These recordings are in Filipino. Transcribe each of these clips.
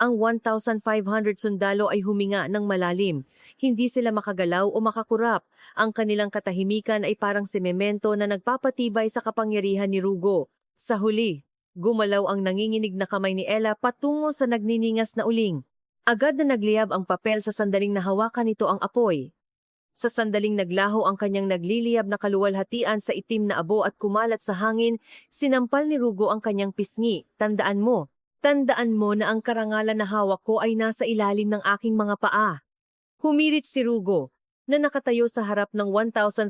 Ang 1,500 sundalo ay huminga ng malalim. Hindi sila makagalaw o makakurap. Ang kanilang katahimikan ay parang sememento na nagpapatibay sa kapangyarihan ni Rugo. Sa huli, gumalaw ang nanginginig na kamay ni Ella patungo sa nagniningas na uling. Agad na nagliyab ang papel sa sandaling nahawakan nito ang apoy. Sa sandaling naglaho ang kanyang nagliliyab na kaluwalhatian sa itim na abo at kumalat sa hangin, sinampal ni Rugo ang kanyang pisngi. Tandaan mo na ang karangalan na hawak ko ay nasa ilalim ng aking mga paa. Humirit si Rugo, na nakatayo sa harap ng 1,500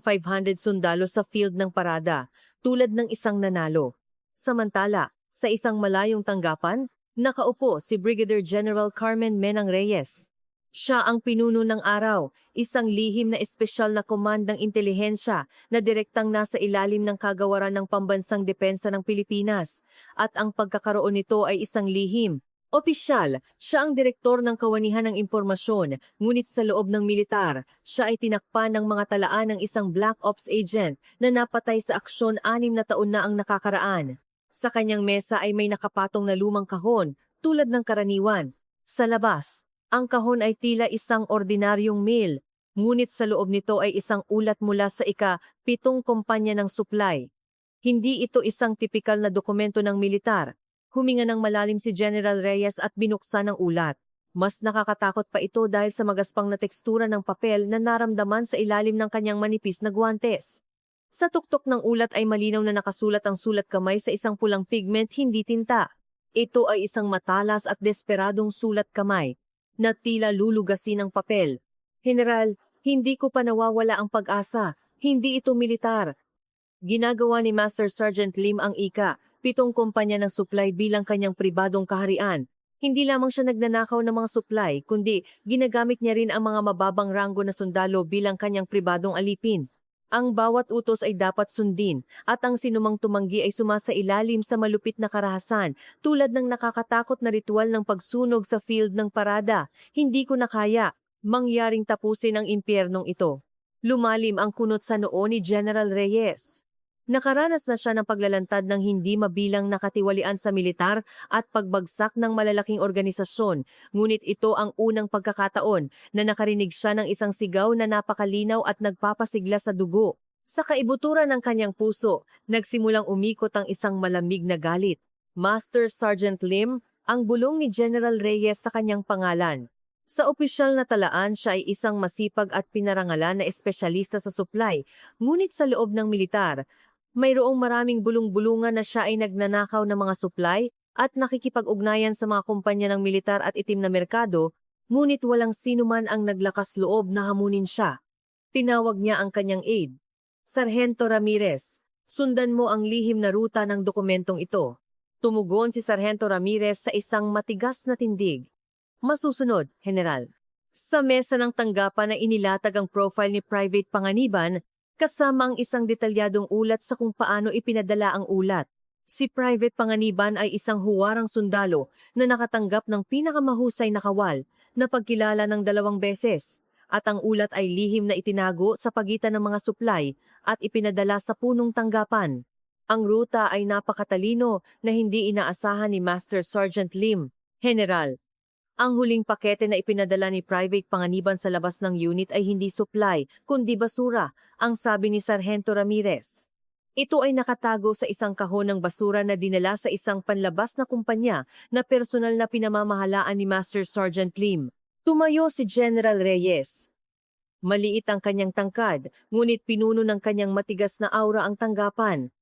sundalo sa field ng parada, tulad ng isang nanalo. Samantala, sa isang malayong tanggapan, nakaupo si Brigadier General Carmen Menang Reyes. Siya ang pinuno ng araw, isang lihim na espesyal na komandang intelihensya na direktang nasa ilalim ng kagawaran ng Pambansang Depensa ng Pilipinas. At ang pagkakaroon nito ay isang lihim. Opisyal, siya ang direktor ng Kawanihan ng Impormasyon, ngunit sa loob ng militar, siya ay tinakpan ng mga talaan ng isang Black Ops agent na napatay sa aksyon 6 na taon na ang nakakaraan. Sa kanyang mesa ay may nakapatong na lumang kahon, tulad ng karaniwan. Sa labas, ang kahon ay tila isang ordinaryong mail, ngunit sa loob nito ay isang ulat mula sa ika-7 kumpanya ng supply. Hindi ito isang tipikal na dokumento ng militar. Huminga ng malalim si General Reyes at binuksan ang ulat. Mas nakakatakot pa ito dahil sa magaspang na tekstura ng papel na naramdaman sa ilalim ng kanyang manipis na guwantes. Sa tuktok ng ulat ay malinaw na nakasulat ang sulat kamay sa isang pulang pigment, hindi tinta. Ito ay isang matalas at desperadong sulat kamay na tila lulugasin ng papel. General, hindi ko pa nawawala ang pag-asa. Hindi ito militar. Ginagawa ni Master Sergeant Lim ang ika-7 kumpanya ng supply bilang kanyang pribadong kaharian. Hindi lamang siya nagnanakaw ng mga supply, kundi ginagamit niya rin ang mga mababang ranggo na sundalo bilang kanyang pribadong alipin. Ang bawat utos ay dapat sundin at ang sinumang tumanggi ay sumasailalim sa malupit na karahasan tulad ng nakakatakot na ritual ng pagsunog sa field ng parada. Hindi ko na kaya mangyaring tapusin ang impyernong ito. Lumalim ang kunot sa noo ni General Reyes. Nakaranas na siya ng paglalantad ng hindi mabilang nakatiwalian sa militar at pagbagsak ng malalaking organisasyon, ngunit ito ang unang pagkakataon na nakarinig siya ng isang sigaw na napakalinaw at nagpapasigla sa dugo. Sa kaibuturan ng kanyang puso, nagsimulang umikot ang isang malamig na galit. Master Sergeant Lim, ang bulong ni General Reyes sa kanyang pangalan. Sa opisyal na talaan, siya ay isang masipag at pinarangalan na espesyalista sa supply, ngunit sa loob ng militar, mayroong maraming bulong-bulungan na siya ay nagnanakaw ng mga supply at nakikipag-ugnayan sa mga kumpanya ng militar at itim na merkado, ngunit walang sinuman ang naglakas loob na hamunin siya. Tinawag niya ang kanyang aide. Sargento Ramirez, sundan mo ang lihim na ruta ng dokumentong ito. Tumugon si Sargento Ramirez sa isang matigas na tindig. Masusunod, General. Sa mesa ng tanggapan na inilatag ang profile ni Private Panganiban, kasama ang isang detalyadong ulat sa kung paano ipinadala ang ulat. Si Private Panganiban ay isang huwarang sundalo na nakatanggap ng pinakamahusay na kawal na pagkilala ng 2 beses, at ang ulat ay lihim na itinago sa pagitan ng mga supply at ipinadala sa punong tanggapan. Ang ruta ay napakatalino na hindi inaasahan ni Master Sergeant Lim. General, ang huling pakete na ipinadala ni Private Panganiban sa labas ng unit ay hindi supply, kundi basura, ang sabi ni Sargento Ramirez. Ito ay nakatago sa isang kahon ng basura na dinala sa isang panlabas na kumpanya na personal na pinamamahalaan ni Master Sergeant Lim. Tumayo si General Reyes. Maliit ang kanyang tangkad, ngunit pinuno ng kanyang matigas na aura ang tanggapan.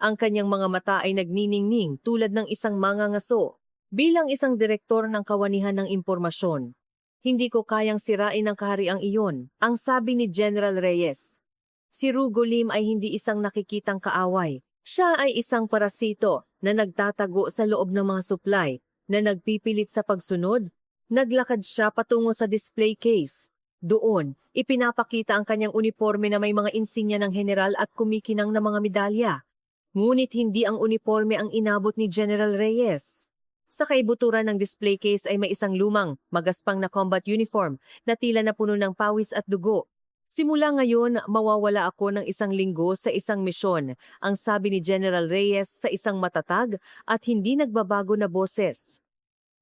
Ang kanyang mga mata ay nagniningning tulad ng isang mangangaso. Bilang isang direktor ng Kawanihan ng Impormasyon, hindi ko kayang sirain ang kahariang iyon, ang sabi ni General Reyes. Si Rugo Lim ay hindi isang nakikitang kaaway. Siya ay isang parasito na nagtatago sa loob ng mga supply, na nagpipilit sa pagsunod. Naglakad siya patungo sa display case. Doon, ipinapakita ang kanyang uniforme na may mga insignya ng general at kumikinang na mga medalya. Ngunit hindi ang uniforme ang inabot ni General Reyes. Sa kaibuturan ng display case ay may isang lumang, magaspang na combat uniform na tila na puno ng pawis at dugo. Simula ngayon, mawawala ako ng 1 linggo sa isang misyon, ang sabi ni General Reyes sa isang matatag at hindi nagbabago na boses.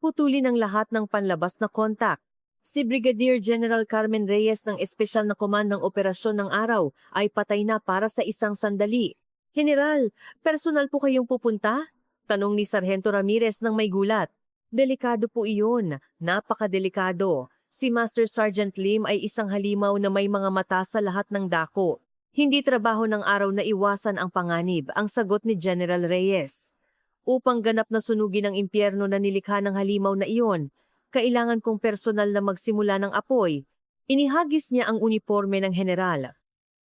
putulin ang lahat ng panlabas na kontak. Si Brigadier General Carmen Reyes ng Espesyal na Komandang Operasyon ng Araw ay patay na para sa isang sandali. General, personal po kayong pupunta? Tanong ni Sargento Ramirez ng may gulat. Delikado po iyon, napakadelikado. Si Master Sergeant Lim ay isang halimaw na may mga mata sa lahat ng dako. Hindi trabaho ng araw na iwasan ang panganib, ang sagot ni General Reyes. Upang ganap na sunugin ang impyerno na nilikha ng halimaw na iyon, kailangan kong personal na magsimula ng apoy. Inihagis niya ang uniforme ng general.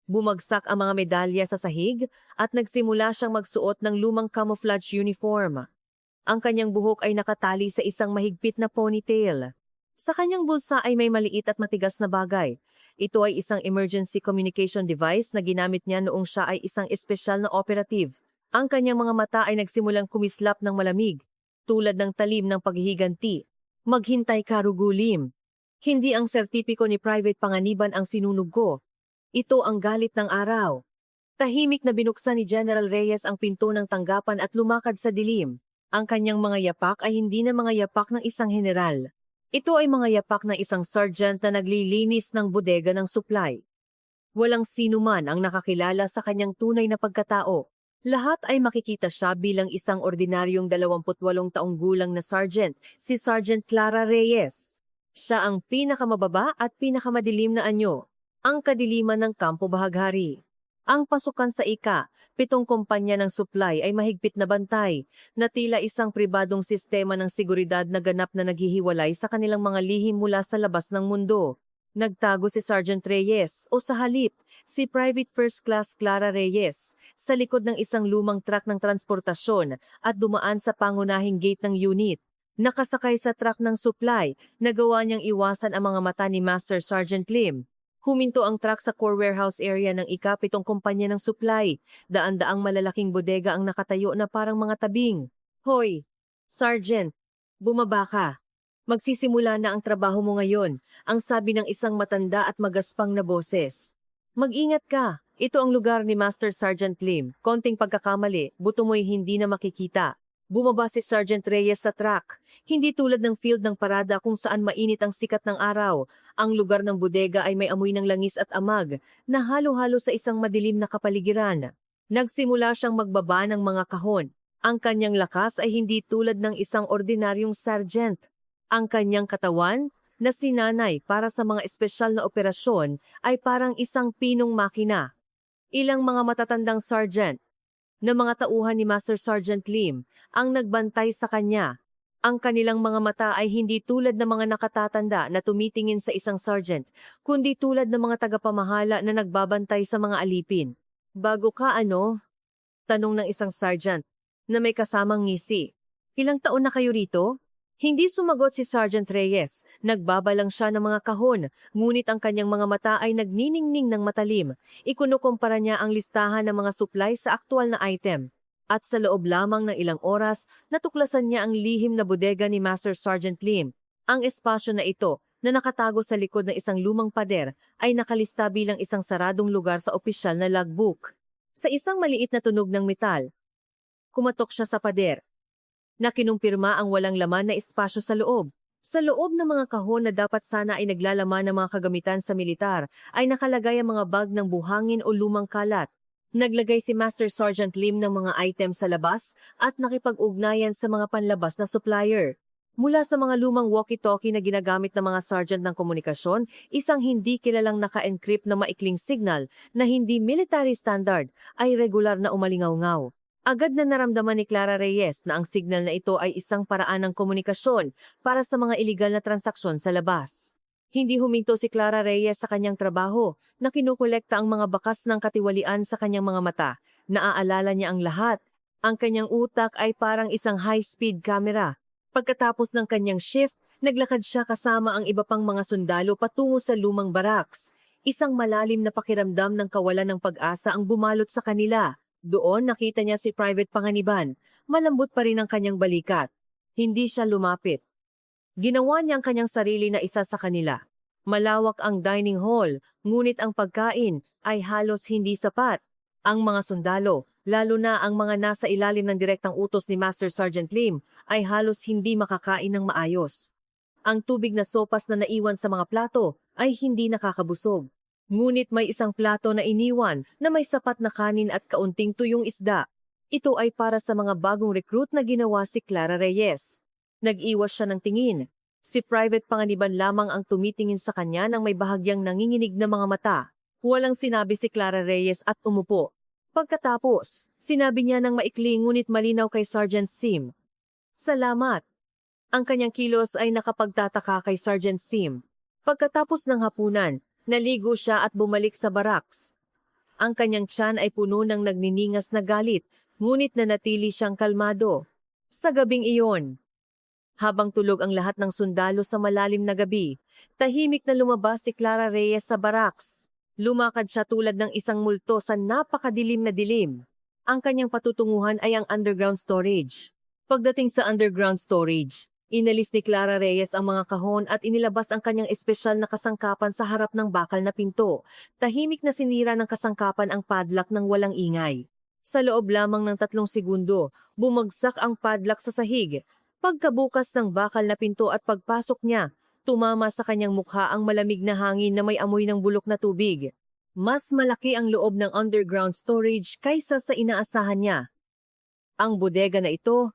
Bumagsak ang mga medalya sa sahig at nagsimula siyang magsuot ng lumang camouflage uniform. Ang kanyang buhok ay nakatali sa isang mahigpit na ponytail. Sa kanyang bulsa ay may maliit at matigas na bagay. Ito ay isang emergency communication device na ginamit niya noong siya ay isang espesyal na operative. Ang kanyang mga mata ay nagsimulang kumislap ng malamig, tulad ng talim ng paghihiganti. Maghintay ka, Rugo Lim. Hindi ang sertipiko ni Private Panganiban ang sinunog ko. Ito ang galit ng araw. Tahimik na binuksan ni General Reyes ang pinto ng tanggapan at lumakad sa dilim. Ang kanyang mga yapak ay hindi na mga yapak ng isang general. Ito ay mga yapak ng isang sergeant na naglilinis ng bodega ng supply. Walang sino man ang nakakilala sa kanyang tunay na pagkatao. Lahat ay makikita siya bilang isang ordinaryong 28 taong gulang na sergeant, si Sergeant Clara Reyes. Siya ang pinakamababa at pinakamadilim na anyo, ang kadiliman ng Kampo Bahaghari. Ang pasukan sa ika-7 kumpanya ng supply ay mahigpit na bantay, na tila isang pribadong sistema ng seguridad na ganap na naghihiwalay sa kanilang mga lihim mula sa labas ng mundo. Nagtago si Sergeant Reyes o sa halip, si Private First Class Clara Reyes sa likod ng isang lumang truck ng transportasyon at dumaan sa pangunahing gate ng unit. Nakasakay sa truck ng supply, nagawa niyang iwasan ang mga mata ni Master Sergeant Lim. Huminto ang truck sa core warehouse area ng ika-7 kumpanya ng supply. Daan-daang malalaking bodega ang nakatayo na parang mga tabing. Hoy, Sergeant, bumaba ka. Magsisimula na ang trabaho mo ngayon, ang sabi ng isang matanda at magaspang na boses. Mag-ingat ka, ito ang lugar ni Master Sergeant Lim. Konting pagkakamali, buto mo'y hindi na makikita. Bumaba si Sergeant Reyes sa truck. Hindi tulad ng field ng parada kung saan mainit ang sikat ng araw. Ang lugar ng bodega ay may amoy ng langis at amag na halo-halo sa isang madilim na kapaligiran. Nagsimula siyang magbaba ng mga kahon. Ang kanyang lakas ay hindi tulad ng isang ordinaryong sergeant. Ang kanyang katawan, na sinanay para sa mga espesyal na operasyon, ay parang isang pinong makina. Ilang mga matatandang sergeant, na mga tauhan ni Master Sergeant Lim, ang nagbantay sa kanya. Ang kanilang mga mata ay hindi tulad ng mga nakatatanda na tumitingin sa isang sergeant, kundi tulad ng mga tagapamahala na nagbabantay sa mga alipin. Bago ka ano? Tanong ng isang sergeant, na may kasamang ngisi. Ilang taon na kayo rito? Hindi sumagot si Sergeant Reyes, nagbabalang siya ng mga kahon, ngunit ang kanyang mga mata ay nagniningning ng matalim. Ikunukumpara niya ang listahan ng mga supply sa aktual na item. At sa loob lamang ng ilang oras, natuklasan niya ang lihim na bodega ni Master Sergeant Lim. Ang espasyo na ito, na nakatago sa likod ng isang lumang pader, ay nakalista bilang isang saradong lugar sa opisyal na logbook. Sa isang maliit na tunog ng metal, kumatok siya sa pader, na kinumpirma ang walang laman na espasyo sa loob. Sa loob ng mga kahon na dapat sana ay naglalaman ng mga kagamitan sa militar, ay nakalagay ang mga bag ng buhangin o lumang kalat. Naglagay si Master Sergeant Lim ng mga item sa labas at nakipag-ugnayan sa mga panlabas na supplier. Mula sa mga lumang walkie-talkie na ginagamit ng mga sergeant ng komunikasyon, isang hindi kilalang naka-encrypt na maikling signal na hindi military standard ay regular na umalingaw-ngaw. Agad na naramdaman ni Clara Reyes na ang signal na ito ay isang paraan ng komunikasyon para sa mga iligal na transaksyon sa labas. Hindi huminto si Clara Reyes sa kanyang trabaho na kinukolekta ang mga bakas ng katiwalian sa kanyang mga mata. Naaalala niya ang lahat. Ang kanyang utak ay parang isang high-speed camera. Pagkatapos ng kanyang shift, naglakad siya kasama ang iba pang mga sundalo patungo sa lumang barracks. Isang malalim na pakiramdam ng kawalan ng pag-asa ang bumalot sa kanila. Doon nakita niya si Private Panganiban. Malambot pa rin ang kanyang balikat. Hindi siya lumapit. Ginawa niya ang kanyang sarili na isa sa kanila. Malawak ang dining hall, ngunit ang pagkain ay halos hindi sapat. Ang mga sundalo, lalo na ang mga nasa ilalim ng direktang utos ni Master Sergeant Lim, ay halos hindi makakain ng maayos. Ang tubig na sopas na naiwan sa mga plato ay hindi nakakabusog. Ngunit may isang plato na iniwan na may sapat na kanin at kaunting tuyong isda. Ito ay para sa mga bagong recruit na ginawa si Clara Reyes. Nag-iwas siya ng tingin. Si Private Panganiban lamang ang tumitingin sa kanya ng may bahagyang nanginginig na mga mata. Walang sinabi si Clara Reyes at umupo. Pagkatapos, sinabi niya ng maikli ngunit malinaw kay Sergeant Sim. Salamat. Ang kanyang kilos ay nakapagtataka kay Sergeant Sim. Pagkatapos ng hapunan, naligo siya at bumalik sa barracks. Ang kanyang tiyan ay puno ng nagniningas na galit, ngunit nanatili siyang kalmado. Sa gabing iyon, habang tulog ang lahat ng sundalo sa malalim na gabi, tahimik na lumabas si Clara Reyes sa barracks. Lumakad siya tulad ng isang multo sa napakadilim na dilim. Ang kanyang patutunguhan ay ang underground storage. Pagdating sa underground storage, inalis ni Clara Reyes ang mga kahon at inilabas ang kanyang espesyal na kasangkapan sa harap ng bakal na pinto. Tahimik na sinira ng kasangkapan ang padlock ng walang ingay. Sa loob lamang ng 3 segundo, bumagsak ang padlock sa sahig. Pagkabukas ng bakal na pinto at pagpasok niya, tumama sa kanyang mukha ang malamig na hangin na may amoy ng bulok na tubig. Mas malaki ang loob ng underground storage kaysa sa inaasahan niya. Ang bodega na ito,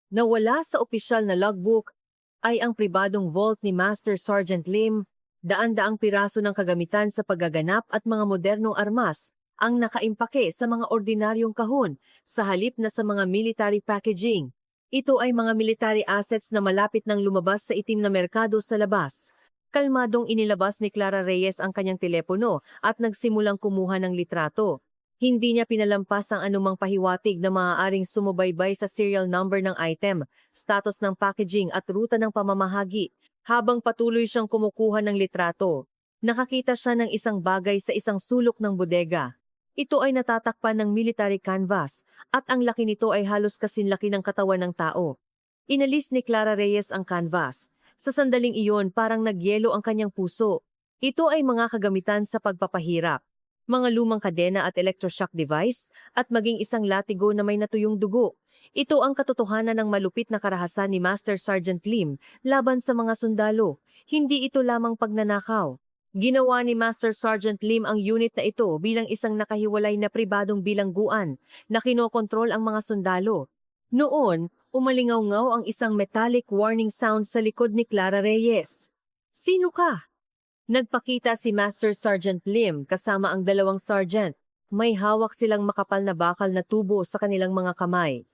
na wala sa opisyal na logbook, ay ang pribadong vault ni Master Sergeant Lim. Daan-daang piraso ng kagamitan sa paggaganap at mga modernong armas ang nakaimpake sa mga ordinaryong kahon sa halip na sa mga military packaging. Ito ay mga military assets na malapit nang lumabas sa itim na merkado sa labas. Kalmadong inilabas ni Clara Reyes ang kanyang telepono at nagsimulang kumuha ng litrato. Hindi niya pinalampas ang anumang pahiwatig na maaaring sumubaybay sa serial number ng item, status ng packaging at ruta ng pamamahagi. Habang patuloy siyang kumukuha ng litrato, nakakita siya ng isang bagay sa isang sulok ng bodega. Ito ay natatakpan ng military canvas at ang laki nito ay halos kasinlaki ng katawan ng tao. Inalis ni Clara Reyes ang canvas. Sa sandaling iyon parang nagyelo ang kanyang puso. Ito ay mga kagamitan sa pagpapahirap, mga lumang kadena at electroshock device at maging isang latigo na may natuyong dugo. Ito ang katotohanan ng malupit na karahasan ni Master Sergeant Lim laban sa mga sundalo. Hindi ito lamang pagnanakaw. Ginawa ni Master Sergeant Lim ang unit na ito bilang isang nakahiwalay na pribadong bilangguan na kinokontrol ang mga sundalo. Noon, umalingaw-ngaw ang isang metallic warning sound sa likod ni Clara Reyes. Sino ka? Nagpakita si Master Sergeant Lim kasama ang 2 sergeant. May hawak silang makapal na bakal na tubo sa kanilang mga kamay.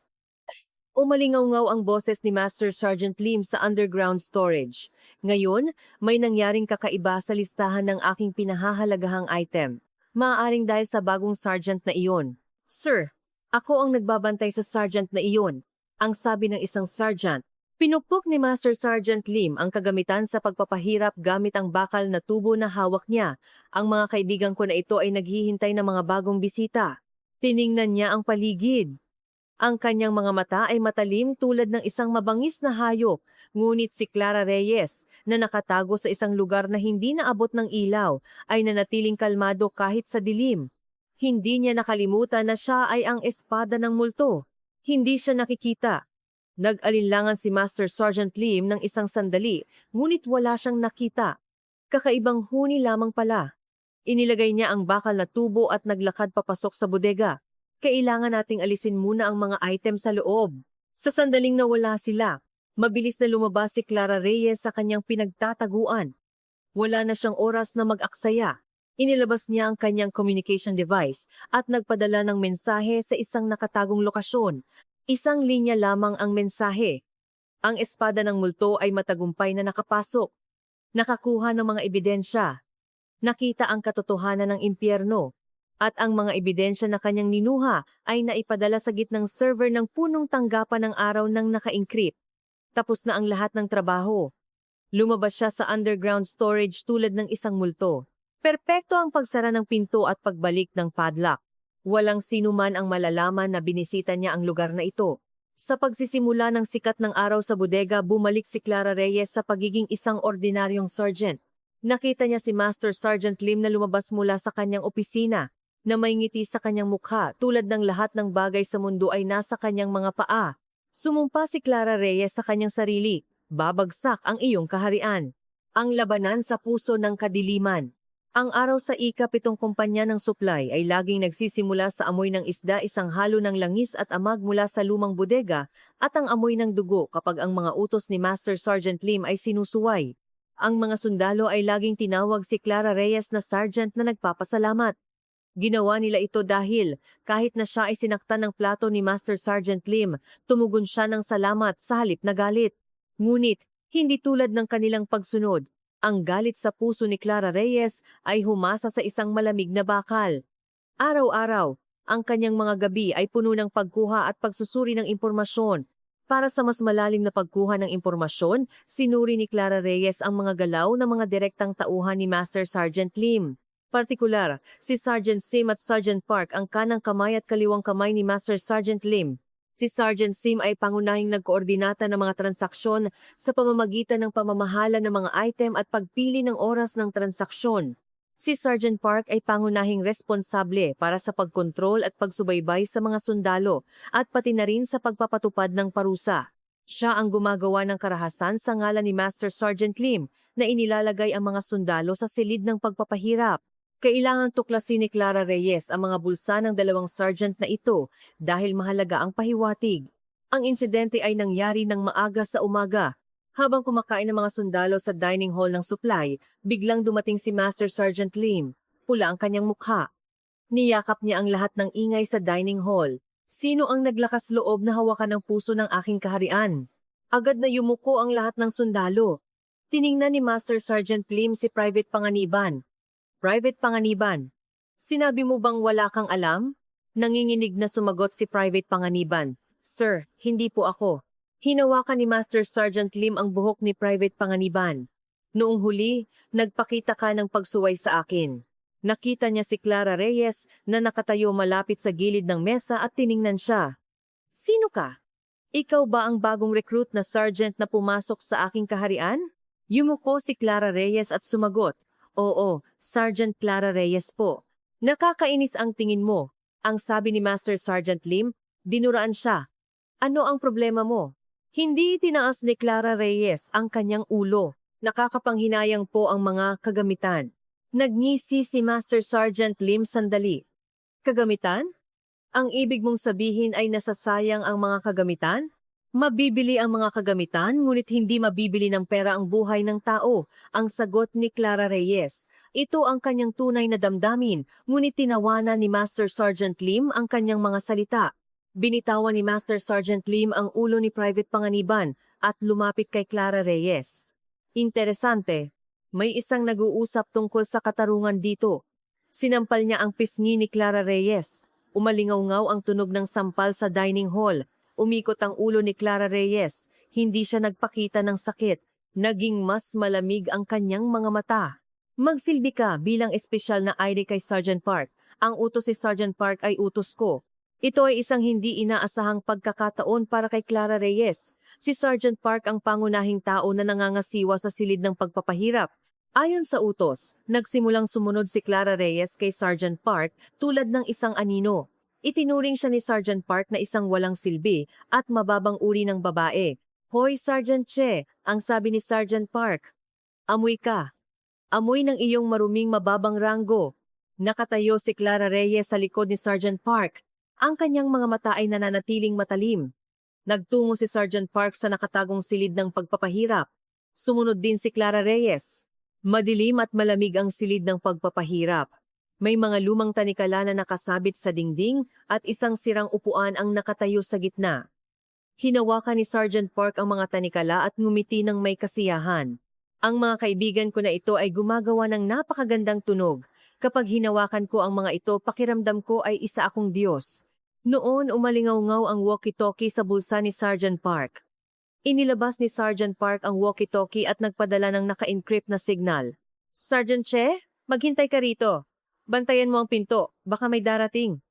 Umalingaw-ngaw ang boses ni Master Sergeant Lim sa underground storage. Ngayon, may nangyaring kakaiba sa listahan ng aking pinahahalagahang item. Maaaring dahil sa bagong sergeant na iyon. Sir, ako ang nagbabantay sa sergeant na iyon. Ang sabi ng isang sergeant. Pinupok ni Master Sergeant Lim ang kagamitan sa pagpapahirap gamit ang bakal na tubo na hawak niya. Ang mga kaibigan ko na ito ay naghihintay ng mga bagong bisita. Tiningnan niya ang paligid. Ang kanyang mga mata ay matalim tulad ng isang mabangis na hayop, ngunit si Clara Reyes, na nakatago sa isang lugar na hindi naabot ng ilaw, ay nanatiling kalmado kahit sa dilim. Hindi niya nakalimutan na siya ay ang espada ng multo. Hindi siya nakikita. Nag-alinlangan si Master Sergeant Lim ng isang sandali, ngunit wala siyang nakita. Kakaibang huni lamang pala. Inilagay niya ang bakal na tubo at naglakad papasok sa bodega. Kailangan nating alisin muna ang mga item sa loob. Sa sandaling nawala sila, mabilis na lumabas si Clara Reyes sa kanyang pinagtataguan. Wala na siyang oras na mag-aksaya. Inilabas niya ang kanyang communication device at nagpadala ng mensahe sa isang nakatagong lokasyon. Isang linya lamang ang mensahe. Ang espada ng multo ay matagumpay na nakapasok. Nakakuha ng mga ebidensya. Nakita ang katotohanan ng impyerno. At ang mga ebidensya na kanyang ninuha ay naipadala sa gitnang server ng punong tanggapan ng araw ng naka-encrypt. Tapos na ang lahat ng trabaho. Lumabas siya sa underground storage tulad ng isang multo. Perpekto ang pagsara ng pinto at pagbalik ng padlock. Walang sino man ang malalaman na binisita niya ang lugar na ito. Sa pagsisimula ng sikat ng araw sa bodega, bumalik si Clara Reyes sa pagiging isang ordinaryong sergeant. Nakita niya si Master Sergeant Lim na lumabas mula sa kanyang opisina. na may ngiti sa kanyang mukha tulad ng lahat ng bagay sa mundo ay nasa kanyang mga paa. Sumumpa si Clara Reyes sa kanyang sarili, babagsak ang iyong kaharian. Ang labanan sa puso ng kadiliman. Ang araw sa ika-7 kumpanya ng supply ay laging nagsisimula sa amoy ng isda, isang halo ng langis at amag mula sa lumang bodega, at ang amoy ng dugo kapag ang mga utos ni Master Sergeant Lim ay sinusuway. Ang mga sundalo ay laging tinawag si Clara Reyes na Sergeant na nagpapasalamat. Ginawa nila ito dahil, kahit na siya ay sinaktan ng plato ni Master Sergeant Lim, tumugon siya ng salamat sa halip na galit. Ngunit, hindi tulad ng kanilang pagsunod. Ang galit sa puso ni Clara Reyes ay humasa sa isang malamig na bakal. Araw-araw, ang kanyang mga gabi ay puno ng pagkuha at pagsusuri ng impormasyon. Para sa mas malalim na pagkuha ng impormasyon, sinuri ni Clara Reyes ang mga galaw ng mga direktang tauhan ni Master Sergeant Lim. Partikular, si Sergeant Sim at Sergeant Park ang kanang kamay at kaliwang kamay ni Master Sergeant Lim. Si Sergeant Sim ay pangunahing nagkoordinata ng mga transaksyon sa pamamagitan ng pamamahala ng mga item at pagpili ng oras ng transaksyon. Si Sergeant Park ay pangunahing responsable para sa pagkontrol at pagsubaybay sa mga sundalo at pati na rin sa pagpapatupad ng parusa. Siya ang gumagawa ng karahasan sa ngalan ni Master Sergeant Lim na inilalagay ang mga sundalo sa silid ng pagpapahirap. Kailangang tuklasin ni Clara Reyes ang mga bulsa ng dalawang sergeant na ito dahil mahalaga ang pahiwatig. Ang insidente ay nangyari ng maaga sa umaga. Habang kumakain ng mga sundalo sa dining hall ng supply, biglang dumating si Master Sergeant Lim. Pula ang kanyang mukha. Niyakap niya ang lahat ng ingay sa dining hall. Sino ang naglakas loob na hawakan ang puso ng aking kaharian? Agad na yumuko ang lahat ng sundalo. Tiningnan ni Master Sergeant Lim si Private Panganiban. Private Panganiban, sinabi mo bang wala kang alam? Nanginginig na sumagot si Private Panganiban. Sir, hindi po ako. Hinawakan ni Master Sergeant Lim ang buhok ni Private Panganiban. Noong huli, nagpakita ka ng pagsuway sa akin. Nakita niya si Clara Reyes na nakatayo malapit sa gilid ng mesa at tiningnan siya. Sino ka? Ikaw ba ang bagong recruit na sergeant na pumasok sa aking kaharian? Yumuko si Clara Reyes at sumagot. Oo, Sergeant Clara Reyes po. Nakakainis ang tingin mo. Ang sabi ni Master Sergeant Lim, dinuraan siya. Ano ang problema mo? Hindi tinaas ni Clara Reyes ang kanyang ulo. Nakakapanghinayang po ang mga kagamitan. Nagngisi si Master Sergeant Lim sandali. Kagamitan? Ang ibig mong sabihin ay nasasayang ang mga kagamitan? Mabibili ang mga kagamitan ngunit hindi mabibili ng pera ang buhay ng tao, ang sagot ni Clara Reyes. Ito ang kanyang tunay na damdamin, ngunit tinawanan ni Master Sergeant Lim ang kanyang mga salita. Binitawan ni Master Sergeant Lim ang ulo ni Private Panganiban at lumapit kay Clara Reyes. Interesante, may isang nag-uusap tungkol sa katarungan dito. Sinampal niya ang pisngi ni Clara Reyes. Umalingaw-ngaw ang tunog ng sampal sa dining hall. Umikot ang ulo ni Clara Reyes. Hindi siya nagpakita ng sakit. Naging mas malamig ang kanyang mga mata. Magsilbi ka bilang espesyal na ID kay Sergeant Park. Ang utos si Sergeant Park ay utos ko. Ito ay isang hindi inaasahang pagkakataon para kay Clara Reyes. Si Sergeant Park ang pangunahing tao na nangangasiwa sa silid ng pagpapahirap. Ayon sa utos, nagsimulang sumunod si Clara Reyes kay Sergeant Park tulad ng isang anino. Itinuring siya ni Sergeant Park na isang walang silbi at mababang uri ng babae. Hoy Sergeant Che, ang sabi ni Sergeant Park. Amoy ka. Amoy ng iyong maruming mababang ranggo. Nakatayo si Clara Reyes sa likod ni Sergeant Park. Ang kanyang mga mata ay nananatiling matalim. Nagtungo si Sergeant Park sa nakatagong silid ng pagpapahirap. Sumunod din si Clara Reyes. Madilim at malamig ang silid ng pagpapahirap. May mga lumang tanikala na nakasabit sa dingding at isang sirang upuan ang nakatayo sa gitna. Hinawakan ni Sergeant Park ang mga tanikala at ngumiti ng may kasiyahan. Ang mga kaibigan ko na ito ay gumagawa ng napakagandang tunog. Kapag hinawakan ko ang mga ito, pakiramdam ko ay isa akong Diyos. Noon umalingaw-ngaw ang walkie-talkie sa bulsa ni Sergeant Park. Inilabas ni Sergeant Park ang walkie-talkie at nagpadala ng naka-encrypt na signal. Sergeant Che, maghintay ka rito. Bantayan mo ang pinto, baka may darating.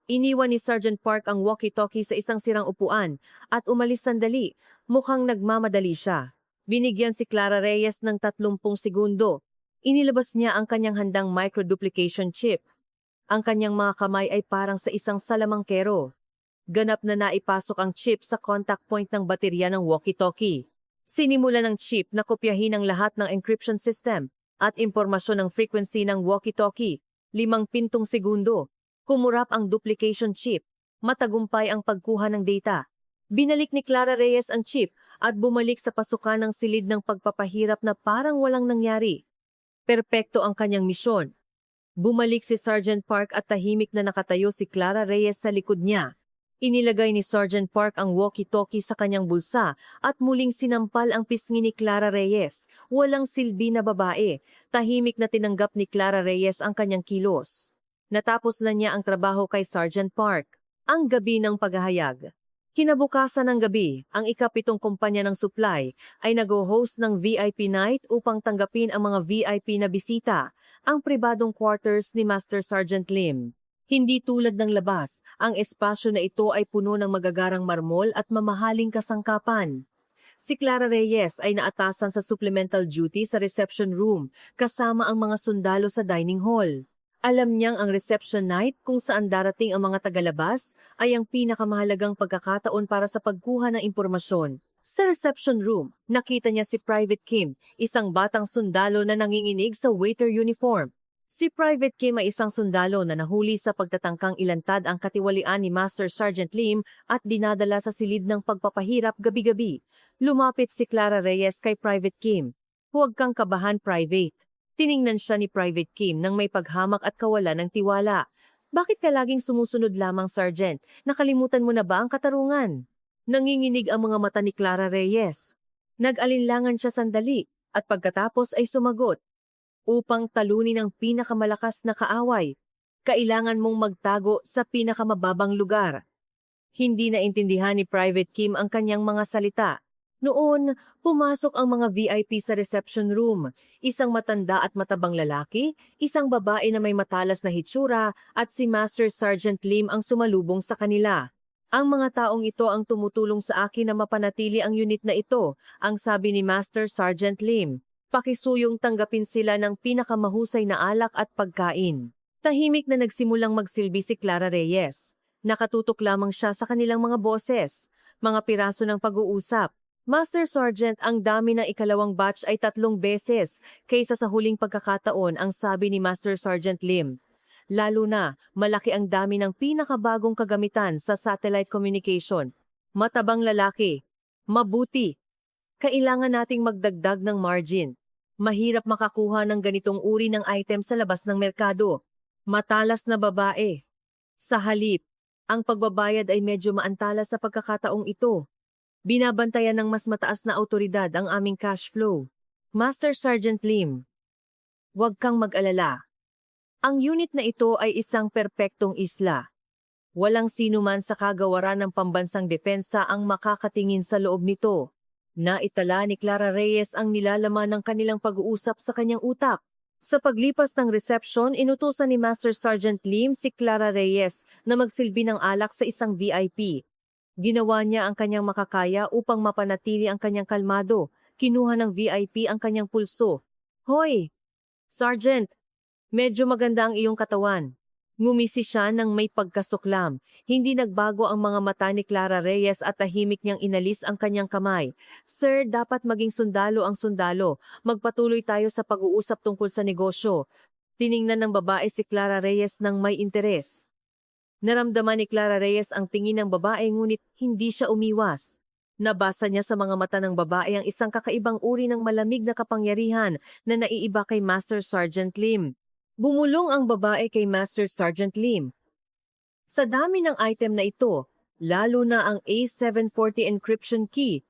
Iniwan ni Sergeant Park ang walkie-talkie sa isang sirang upuan at umalis sandali, mukhang nagmamadali siya. Binigyan si Clara Reyes ng 30 segundo. Inilabas niya ang kanyang handang microduplication chip. Ang kanyang mga kamay ay parang sa isang salamangkero. Ganap na naipasok ang chip sa contact point ng baterya ng walkie-talkie. Sinimula ng chip na kopyahin ang lahat ng encryption system at impormasyon ng frequency ng walkie-talkie, 5 segundo. Kumurap ang duplication chip. Matagumpay ang pagkuha ng data. Binalik ni Clara Reyes ang chip at bumalik sa pasukan ng silid ng pagpapahirap na parang walang nangyari. Perpekto ang kanyang misyon. Bumalik si Sergeant Park at tahimik na nakatayo si Clara Reyes sa likod niya. Inilagay ni Sergeant Park ang walkie-talkie sa kanyang bulsa at muling sinampal ang pisngi ni Clara Reyes. Walang silbi na babae. Tahimik na tinanggap ni Clara Reyes ang kanyang kilos. Natapos na niya ang trabaho kay Sergeant Park. Ang gabi ng paghahayag. Kinabukasan ng gabi, ang ika-7 kumpanya ng supply ay nag-host ng VIP night upang tanggapin ang mga VIP na bisita, ang pribadong quarters ni Master Sergeant Lim. Hindi tulad ng labas, ang espasyo na ito ay puno ng magagarang marmol at mamahaling kasangkapan. Si Clara Reyes ay naatasan sa supplemental duty sa reception room kasama ang mga sundalo sa dining hall. Alam niyang ang reception night kung saan darating ang mga tagalabas ay ang pinakamahalagang pagkakataon para sa pagkuha ng impormasyon. Sa reception room, nakita niya si Private Kim, isang batang sundalo na nanginginig sa waiter uniform. Si Private Kim ay isang sundalo na nahuli sa pagtatangkang ilantad ang katiwalian ni Master Sergeant Lim at dinadala sa silid ng pagpapahirap gabi-gabi. Lumapit si Clara Reyes kay Private Kim. "Huwag kang kabahan, Private." Tiningnan siya ni Private Kim nang may paghamak at kawalan ng tiwala. "Bakit ka laging sumusunod lamang, Sergeant? Nakalimutan mo na ba ang katarungan?" Nanginginig ang mga mata ni Clara Reyes. Nag-alinlangan siya sandali at pagkatapos ay sumagot. "Upang talunin ang pinakamalakas na kaaway, kailangan mong magtago sa pinakamababang lugar." Hindi naintindihan ni Private Kim ang kanyang mga salita. Noon, pumasok ang mga VIP sa reception room, isang matanda at matabang lalaki, isang babae na may matalas na hitsura at si Master Sergeant Lim ang sumalubong sa kanila. "Ang mga taong ito ang tumutulong sa akin na mapanatili ang unit na ito," ang sabi ni Master Sergeant Lim. "Pakisuyong tanggapin sila ng pinakamahusay na alak at pagkain." Tahimik na nagsimulang magsilbi si Clara Reyes. Nakatutok lamang siya sa kanilang mga boses, mga piraso ng pag-uusap. "Master Sergeant, ang dami ng ikalawang batch ay 3 beses kaysa sa huling pagkakataon," ang sabi ni Master Sergeant Lim. "Lalo na, malaki ang dami ng pinakabagong kagamitan sa satellite communication." Matabang lalaki. "Mabuti. Kailangan nating magdagdag ng margin. Mahirap makakuha ng ganitong uri ng item sa labas ng merkado." Matalas na babae. "Sa halip, ang pagbabayad ay medyo maantala sa pagkakataong ito. Binabantayan ng mas mataas na autoridad ang aming cash flow." Master Sergeant Lim. "Huwag kang mag-alala. Ang unit na ito ay isang perpektong isla. Walang sino man sa kagawaran ng pambansang depensa ang makakatingin sa loob nito." Naitala ni Clara Reyes ang nilalaman ng kanilang pag-uusap sa kanyang utak. Sa paglipas ng reception, inutusan ni Master Sergeant Lim si Clara Reyes na magsilbi ng alak sa isang VIP. Ginawa niya ang kanyang makakaya upang mapanatili ang kanyang kalmado. Kinuha ng VIP ang kanyang pulso. "Hoy, Sergeant, medyo maganda ang iyong katawan." Ngumisi siya nang may pagkasuklam. Hindi nagbago ang mga mata ni Clara Reyes at tahimik niyang inalis ang kanyang kamay. "Sir, dapat maging sundalo ang sundalo. Magpatuloy tayo sa pag-uusap tungkol sa negosyo." Tiningnan ng babae si Clara Reyes nang may interes. Naramdaman ni Clara Reyes ang tingin ng babae ngunit hindi siya umiwas. Nabasa niya sa mga mata ng babae ang isang kakaibang uri ng malamig na kapangyarihan na naiiba kay Master Sergeant Lim. Bumulong ang babae kay Master Sergeant Lim. "Sa dami ng item na ito, lalo na ang A740 encryption key,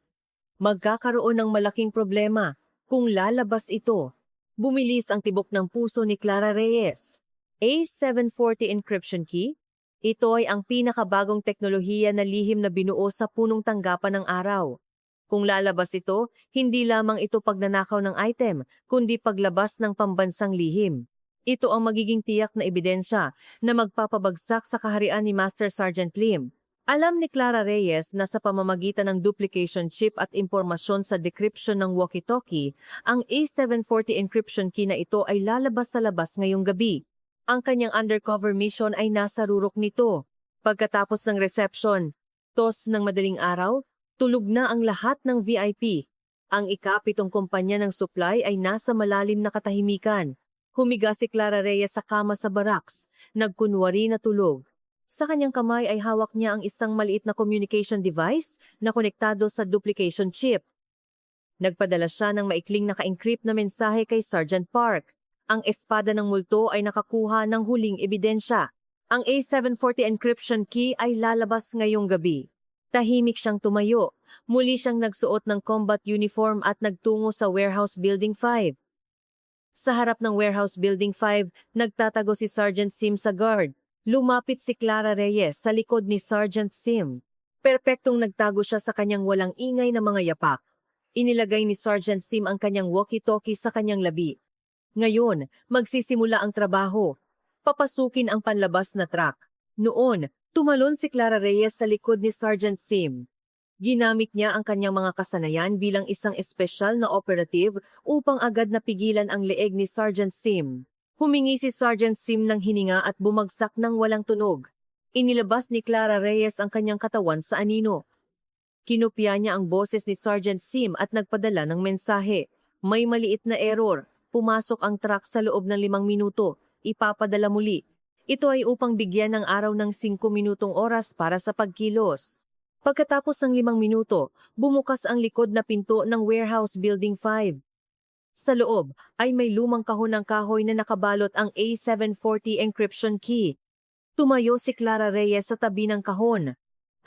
magkakaroon ng malaking problema kung lalabas ito." Bumilis ang tibok ng puso ni Clara Reyes. A740 encryption key? Ito ay ang pinakabagong teknolohiya na lihim na binuo sa punong tanggapan ng araw. Kung lalabas ito, hindi lamang ito pagnanakaw ng item, kundi paglabas ng pambansang lihim. Ito ang magiging tiyak na ebidensya na magpapabagsak sa kaharian ni Master Sergeant Lim. Alam ni Clara Reyes na sa pamamagitan ng duplication chip at impormasyon sa decryption ng walkie-talkie, ang A740 encryption key na ito ay lalabas sa labas ngayong gabi. Ang kanyang undercover mission ay nasa rurok nito. Pagkatapos ng reception, tos ng madaling araw, tulog na ang lahat ng VIP. Ang ikapitong kumpanya ng supply ay nasa malalim na katahimikan. Humiga si Clara Reyes sa kama sa barracks, nagkunwari na tulog. Sa kanyang kamay ay hawak niya ang isang maliit na communication device na konektado sa duplication chip. Nagpadala siya ng maikling naka-encrypt na mensahe kay Sergeant Park. Ang espada ng multo ay nakakuha ng huling ebidensya. Ang A740 encryption key ay lalabas ngayong gabi. Tahimik siyang tumayo. Muli siyang nagsuot ng combat uniform at nagtungo sa Warehouse Building 5. Sa harap ng Warehouse Building 5, nagtatago si Sergeant Sim sa guard. Lumapit si Clara Reyes sa likod ni Sergeant Sim. Perpektong nagtago siya sa kanyang walang ingay na mga yapak. Inilagay ni Sergeant Sim ang kanyang walkie-talkie sa kanyang labi. Ngayon, magsisimula ang trabaho. Papasukin ang panlabas na truck. Noon, tumalon si Clara Reyes sa likod ni Sergeant Sim. Ginamit niya ang kanyang mga kasanayan bilang isang espesyal na operative upang agad napigilan ang leeg ni Sergeant Sim. Humingi si Sergeant Sim ng hininga at bumagsak ng walang tunog. Inilabas ni Clara Reyes ang kanyang katawan sa anino. Kinopya niya ang boses ni Sergeant Sim at nagpadala ng mensahe. May maliit na error. Pumasok ang truck sa loob ng 5 minuto. Ipapadala muli. Ito ay upang bigyan ng araw ng 5 minutong oras para sa pagkilos. Pagkatapos ng 5 minuto, bumukas ang likod na pinto ng Warehouse Building 5. Sa loob ay may lumang kahon ng kahoy na nakabalot ang A740 encryption key. Tumayo si Clara Reyes sa tabi ng kahon.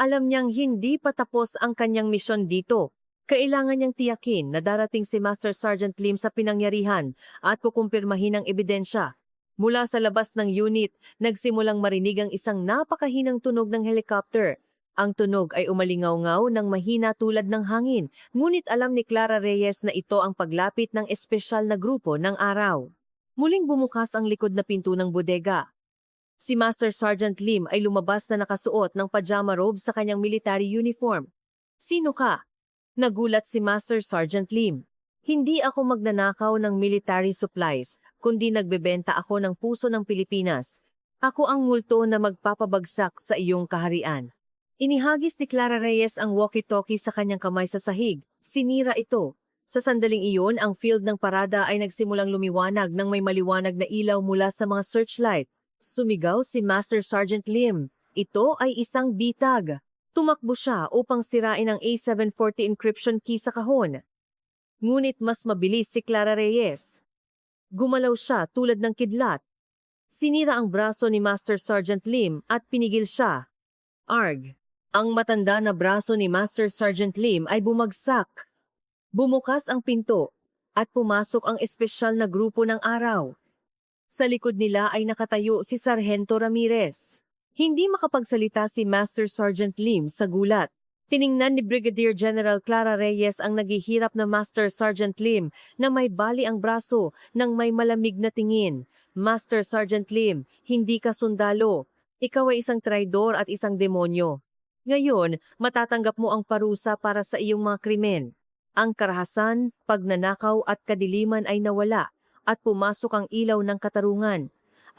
Alam niyang hindi pa tapos ang kanyang misyon dito. Kailangan niyang tiyakin na darating si Master Sergeant Lim sa pinangyarihan at kukumpirmahin ang ebidensya. Mula sa labas ng unit, nagsimulang marinig ang isang napakahinang tunog ng helicopter. Ang tunog ay umalingaw-ngaw ng mahina tulad ng hangin, ngunit alam ni Clara Reyes na ito ang paglapit ng espesyal na grupo ng araw. Muling bumukas ang likod na pinto ng bodega. Si Master Sergeant Lim ay lumabas na nakasuot ng pajama robe sa kanyang military uniform. "Sino ka?" Nagulat si Master Sergeant Lim. "Hindi ako magnanakaw ng military supplies, kundi nagbebenta ako ng puso ng Pilipinas. Ako ang multo na magpapabagsak sa iyong kaharian." Inihagis ni Clara Reyes ang walkie-talkie sa kanyang kamay sa sahig. Sinira ito. Sa sandaling iyon, ang field ng parada ay nagsimulang lumiwanag ng may maliwanag na ilaw mula sa mga searchlight. Sumigaw si Master Sergeant Lim. Ito ay isang bitag. Tumakbo siya upang sirain ang A740 encryption key sa kahon. Ngunit mas mabilis si Clara Reyes. Gumalaw siya tulad ng kidlat. Sinira ang braso ni Master Sergeant Lim at pinigil siya. Arg! Ang matanda na braso ni Master Sergeant Lim ay bumagsak. Bumukas ang pinto at pumasok ang espesyal na grupo ng araw. Sa likod nila ay nakatayo si Sargento Ramirez. Hindi makapagsalita si Master Sergeant Lim sa gulat. Tiningnan ni Brigadier General Clara Reyes ang naghihirap na Master Sergeant Lim na may bali ang braso nang may malamig na tingin. "Master Sergeant Lim, hindi ka sundalo. Ikaw ay isang traidor at isang demonyo. Ngayon, matatanggap mo ang parusa para sa iyong mga krimen." Ang karahasan, pagnanakaw at kadiliman ay nawala at pumasok ang ilaw ng katarungan.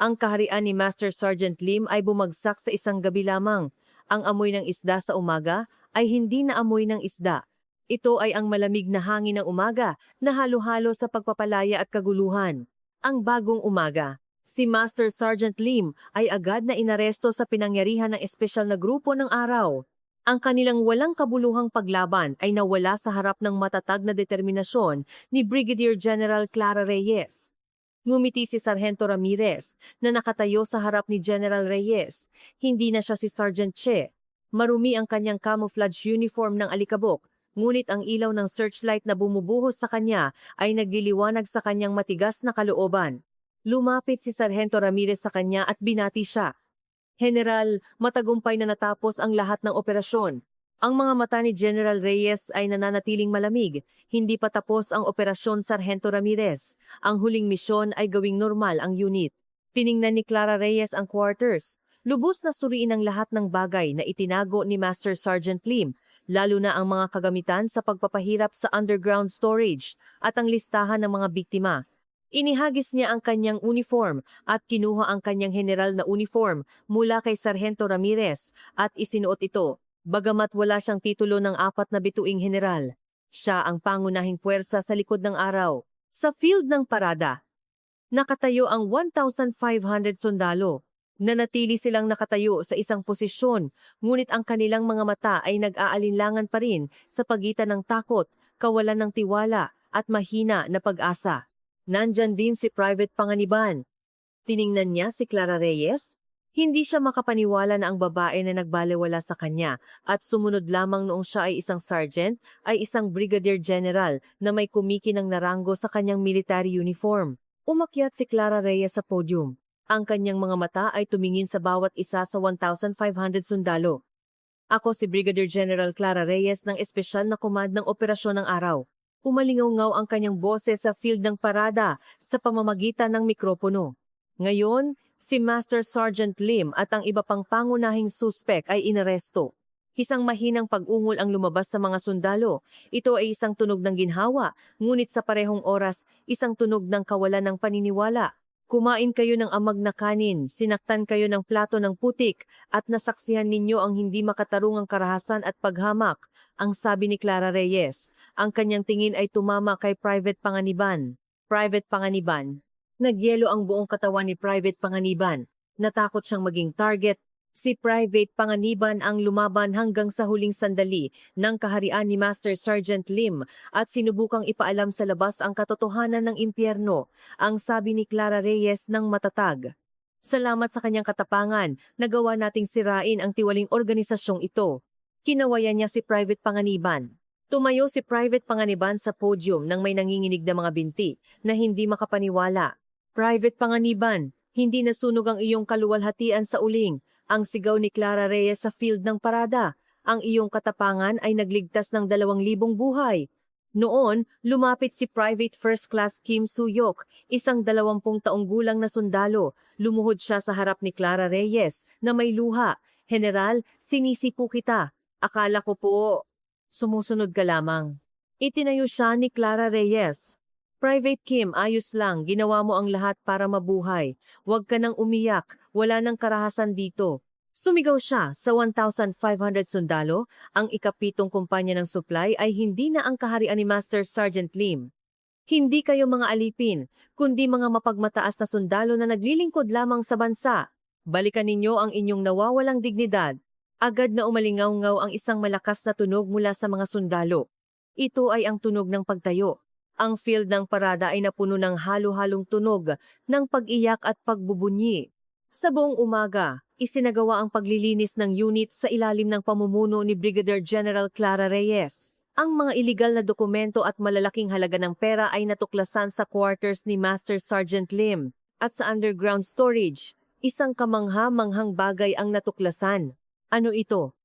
Ang kaharian ni Master Sergeant Lim ay bumagsak sa isang gabi lamang. Ang amoy ng isda sa umaga ay hindi na amoy ng isda. Ito ay ang malamig na hangin ng umaga na halo-halo sa pagpapalaya at kaguluhan. Ang bagong umaga. Si Master Sergeant Lim ay agad na inaresto sa pinangyarihan ng espesyal na grupo ng araw. Ang kanilang walang kabuluhang paglaban ay nawala sa harap ng matatag na determinasyon ni Brigadier General Clara Reyes. Ngumiti si Sargento Ramirez na nakatayo sa harap ni General Reyes. Hindi na siya si Sergeant Che. Marumi ang kanyang camouflage uniform ng alikabok, ngunit ang ilaw ng searchlight na bumubuhos sa kanya ay nagliliwanag sa kanyang matigas na kalooban. Lumapit si Sargento Ramirez sa kanya at binati siya. "General, matagumpay na natapos ang lahat ng operasyon." Ang mga mata ni General Reyes ay nananatiling malamig. Hindi pa tapos ang operasyon, Sargento Ramirez. Ang huling misyon ay gawing normal ang unit. Tiningnan ni Clara Reyes ang quarters. Lubos na suriin ang lahat ng bagay na itinago ni Master Sergeant Lim, lalo na ang mga kagamitan sa pagpapahirap sa underground storage at ang listahan ng mga biktima. Inihagis niya ang kanyang uniform at kinuha ang kanyang general na uniform mula kay Sargento Ramirez at isinuot ito, bagamat wala siyang titulo ng 4 na bituing general. Siya ang pangunahing puwersa sa likod ng araw. Sa field ng parada, nakatayo ang 1,500 sundalo. Nanatili silang nakatayo sa isang posisyon, ngunit ang kanilang mga mata ay nag-aalinlangan pa rin sa pagitan ng takot, kawalan ng tiwala, at mahina na pag-asa. Nandyan din si Private Panganiban. Tiningnan niya si Clara Reyes. Hindi siya makapaniwala na ang babae na nagbalewala sa kanya at sumunod lamang noong siya ay isang sergeant ay isang brigadier general na may kumikinang narango sa kanyang military uniform. Umakyat si Clara Reyes sa podium. Ang kanyang mga mata ay tumingin sa bawat isa sa 1,500 sundalo. Ako si Brigadier General Clara Reyes ng espesyal na command ng operasyon ng araw. Umalingaw-ngaw ang kanyang boses sa field ng parada sa pamamagitan ng mikropono. Ngayon, si Master Sergeant Lim at ang iba pang pangunahing suspek ay inaresto. Isang mahinang pag-ungol ang lumabas sa mga sundalo. Ito ay isang tunog ng ginhawa, ngunit sa parehong oras, isang tunog ng kawalan ng paniniwala. Kumain kayo ng amag na kanin, sinaktan kayo ng plato ng putik, at nasaksihan ninyo ang hindi makatarungang karahasan at paghamak, ang sabi ni Clara Reyes. Ang kanyang tingin ay tumama kay Private Panganiban. Private Panganiban. Nagyelo ang buong katawan ni Private Panganiban. Natakot siyang maging target. Si Private Panganiban ang lumaban hanggang sa huling sandali ng kaharian ni Master Sergeant Lim at sinubukang ipaalam sa labas ang katotohanan ng impyerno, ang sabi ni Clara Reyes ng matatag. Salamat sa kanyang katapangan, nagawa nating sirain ang tiwaling organisasyong ito. Kinawayan niya si Private Panganiban. Tumayo si Private Panganiban sa podium nang may nanginginig na mga binti na hindi makapaniwala. Private Panganiban, hindi nasunog ang iyong kaluwalhatian sa uling. Ang sigaw ni Clara Reyes sa field ng parada, ang iyong katapangan ay nagligtas ng 2,000 buhay. Noon, lumapit si Private First Class Kim Suyok, isang 20 taong gulang na sundalo. Lumuhod siya sa harap ni Clara Reyes na may luha. General, sinisipo kita. Akala ko po, sumusunod ka lamang. Itinayo siya ni Clara Reyes. Private Kim, ayos lang, ginawa mo ang lahat para mabuhay. Huwag ka nang umiyak, wala nang karahasan dito. Sumigaw siya sa 1,500 sundalo, ang ikapitong kumpanya ng supply ay hindi na ang kaharian ni Master Sergeant Lim. Hindi kayo mga alipin, kundi mga mapagmataas na sundalo na naglilingkod lamang sa bansa. Balikan ninyo ang inyong nawawalang dignidad. Agad na umalingaw-ngaw ang isang malakas na tunog mula sa mga sundalo. Ito ay ang tunog ng pagtayo. Ang field ng parada ay napuno ng halo-halong tunog ng pag-iyak at pagbubunyi. Sa buong umaga, isinagawa ang paglilinis ng unit sa ilalim ng pamumuno ni Brigadier General Clara Reyes. Ang mga iligal na dokumento at malalaking halaga ng pera ay natuklasan sa quarters ni Master Sergeant Lim at sa underground storage. Isang kamangha-manghang bagay ang natuklasan. Ano ito?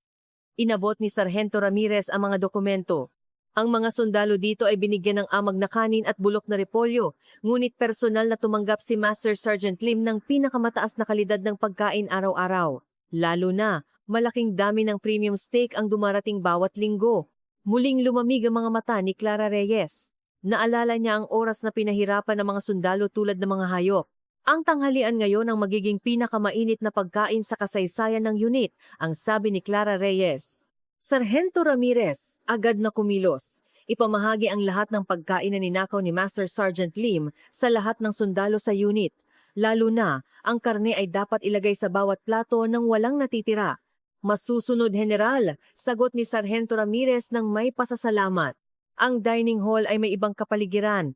Inabot ni Sargento Ramirez ang mga dokumento. Ang mga sundalo dito ay binigyan ng amag na kanin at bulok na repolyo, ngunit personal na tumanggap si Master Sergeant Lim ng pinakamataas na kalidad ng pagkain araw-araw. Lalo na, malaking dami ng premium steak ang dumarating bawat linggo. Muling lumamig ang mga mata ni Clara Reyes. Naalala niya ang oras na pinahirapan ng mga sundalo tulad ng mga hayop. Ang tanghalian ngayon ang magiging pinakamainit na pagkain sa kasaysayan ng unit, ang sabi ni Clara Reyes. Sargento Ramirez, agad na kumilos. Ipamahagi ang lahat ng pagkain na ninakaw ni Master Sergeant Lim sa lahat ng sundalo sa unit. Lalo na, ang karne ay dapat ilagay sa bawat plato nang walang natitira. Masusunod, General, sagot ni Sargento Ramirez ng may pasasalamat. Ang dining hall ay may ibang kapaligiran.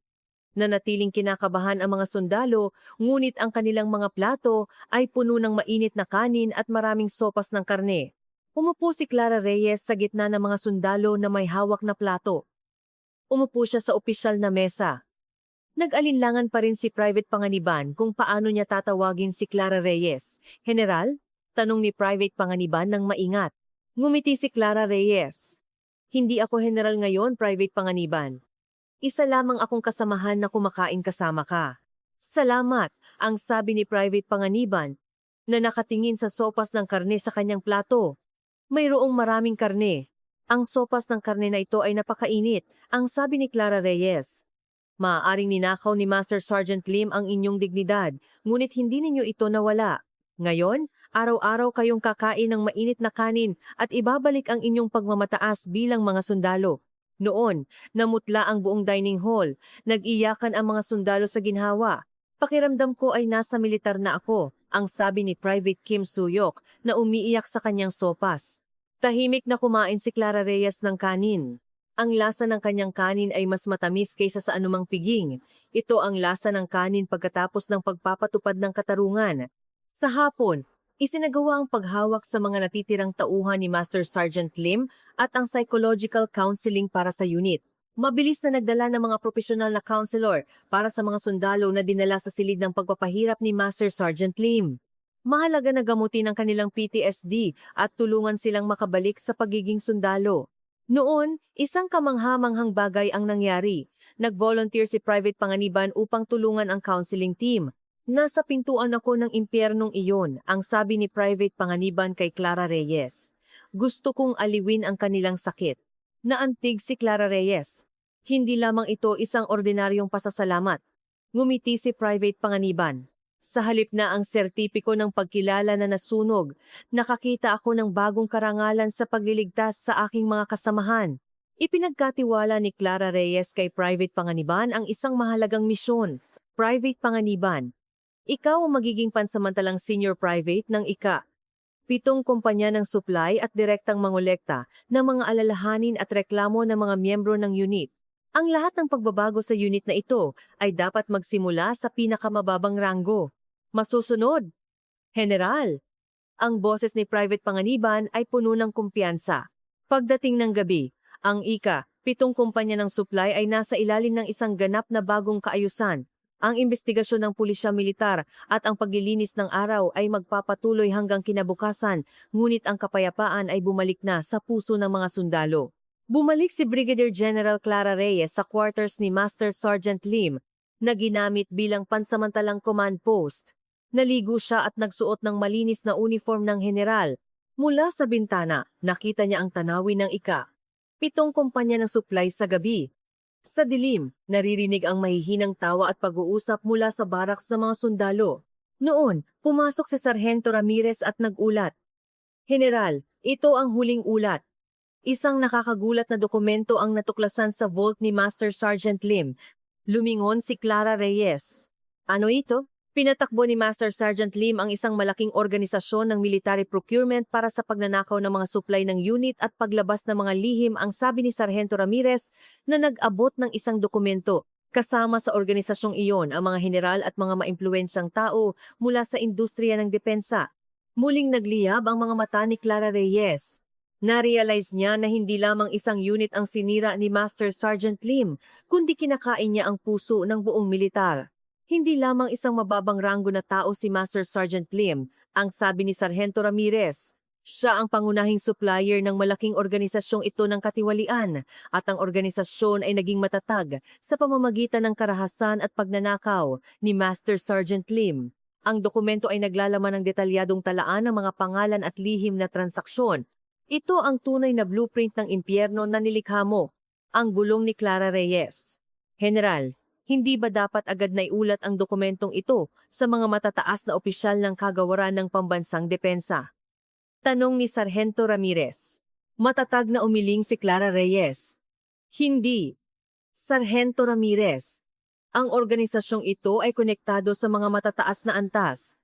Nanatiling kinakabahan ang mga sundalo, ngunit ang kanilang mga plato ay puno ng mainit na kanin at maraming sopas ng karne. Umupo si Clara Reyes sa gitna ng mga sundalo na may hawak na plato. Umupo siya sa opisyal na mesa. Nag-alinlangan pa rin si Private Panganiban kung paano niya tatawagin si Clara Reyes. General? Tanong ni Private Panganiban ng maingat. Ngumiti si Clara Reyes. Hindi ako general ngayon, Private Panganiban. Isa lamang akong kasamahan na kumakain kasama ka. Salamat, ang sabi ni Private Panganiban, na nakatingin sa sopas ng karne sa kanyang plato. Mayroong maraming karne. Ang sopas ng karne na ito ay napakainit, ang sabi ni Clara Reyes. Maaaring ninakaw ni Master Sergeant Lim ang inyong dignidad, ngunit hindi ninyo ito nawala. Ngayon, araw-araw kayong kakain ng mainit na kanin at ibabalik ang inyong pagmamataas bilang mga sundalo. Noon, namutla ang buong dining hall, nag-iyakan ang mga sundalo sa ginhawa. Pakiramdam ko ay nasa militar na ako, ang sabi ni Private Kim Suyok na umiiyak sa kanyang sopas. Tahimik na kumain si Clara Reyes ng kanin. Ang lasa ng kanyang kanin ay mas matamis kaysa sa anumang piging. Ito ang lasa ng kanin pagkatapos ng pagpapatupad ng katarungan. Sa hapon, isinagawa ang paghawak sa mga natitirang tauhan ni Master Sergeant Lim at ang psychological counseling para sa unit. Mabilis na nagdala ng mga profesional na counselor para sa mga sundalo na dinala sa silid ng pagpapahirap ni Master Sergeant Lim. Mahalaga na gamutin ang kanilang PTSD at tulungan silang makabalik sa pagiging sundalo. Noon, isang kamangha-manghang bagay ang nangyari. Nag-volunteer si Private Panganiban upang tulungan ang counseling team. Nasa pintuan ako ng impyernong iyon, ang sabi ni Private Panganiban kay Clara Reyes. Gusto kong aliwin ang kanilang sakit. Naantig si Clara Reyes. Hindi lamang ito isang ordinaryong pasasalamat. Ngumiti si Private Panganiban. Sa halip na ang sertipiko ng pagkilala na nasunog, nakakita ako ng bagong karangalan sa pagliligtas sa aking mga kasamahan. Ipinagkatiwala ni Clara Reyes kay Private Panganiban ang isang mahalagang misyon. Private Panganiban, ikaw ang magiging pansamantalang senior private ng ICA. 7 kumpanya ng supply at direktang mangolekta ng mga alalahanin at reklamo ng mga miyembro ng unit. Ang lahat ng pagbabago sa unit na ito ay dapat magsimula sa pinakamababang ranggo. Masusunod, General. Ang boses ni Private Panganiban ay puno ng kumpiyansa. Pagdating ng gabi, ang ICA, 7 kumpanya ng supply ay nasa ilalim ng isang ganap na bagong kaayusan. Ang investigasyon ng pulisya militar at ang paglilinis ng araw ay magpapatuloy hanggang kinabukasan, ngunit ang kapayapaan ay bumalik na sa puso ng mga sundalo. Bumalik si Brigadier General Clara Reyes sa quarters ni Master Sergeant Lim na ginamit bilang pansamantalang command post. Naligo siya at nagsuot ng malinis na uniform ng general. Mula sa bintana, nakita niya ang tanawin ng ICA. 7 kumpanya ng supply sa gabi. Sa dilim, naririnig ang mahihinang tawa at pag-uusap mula sa baraks ng mga sundalo. Noon, pumasok si Sargento Ramirez at nag-ulat. General, ito ang huling ulat. Isang nakakagulat na dokumento ang natuklasan sa vault ni Master Sergeant Lim. Lumingon si Clara Reyes. Ano ito? Pinatakbo ni Master Sergeant Lim ang isang malaking organisasyon ng military procurement para sa pagnanakaw ng mga supply ng unit at paglabas ng mga lihim, ang sabi ni Sargento Ramirez na nag-abot ng isang dokumento. Kasama sa organisasyong iyon ang mga general at mga maimpluwensyang tao mula sa industriya ng depensa. Muling nagliyab ang mga mata ni Clara Reyes. Narealize niya na hindi lamang isang unit ang sinira ni Master Sergeant Lim, kundi kinakain niya ang puso ng buong militar. Hindi lamang isang mababang ranggo na tao si Master Sergeant Lim, ang sabi ni Sargento Ramirez. Siya ang pangunahing supplier ng malaking organisasyong ito ng katiwalian, at ang organisasyon ay naging matatag sa pamamagitan ng karahasan at pagnanakaw ni Master Sergeant Lim. Ang dokumento ay naglalaman ng detalyadong talaan ng mga pangalan at lihim na transaksyon. Ito ang tunay na blueprint ng impyerno na nilikha mo, ang bulong ni Clara Reyes. General, hindi ba dapat agad na iulat ang dokumentong ito sa mga matataas na opisyal ng kagawaran ng pambansang depensa? Tanong ni Sargento Ramirez. Matatag na umiling si Clara Reyes. Hindi. Sargento Ramirez, ang organisasyong ito ay konektado sa mga matataas na antas.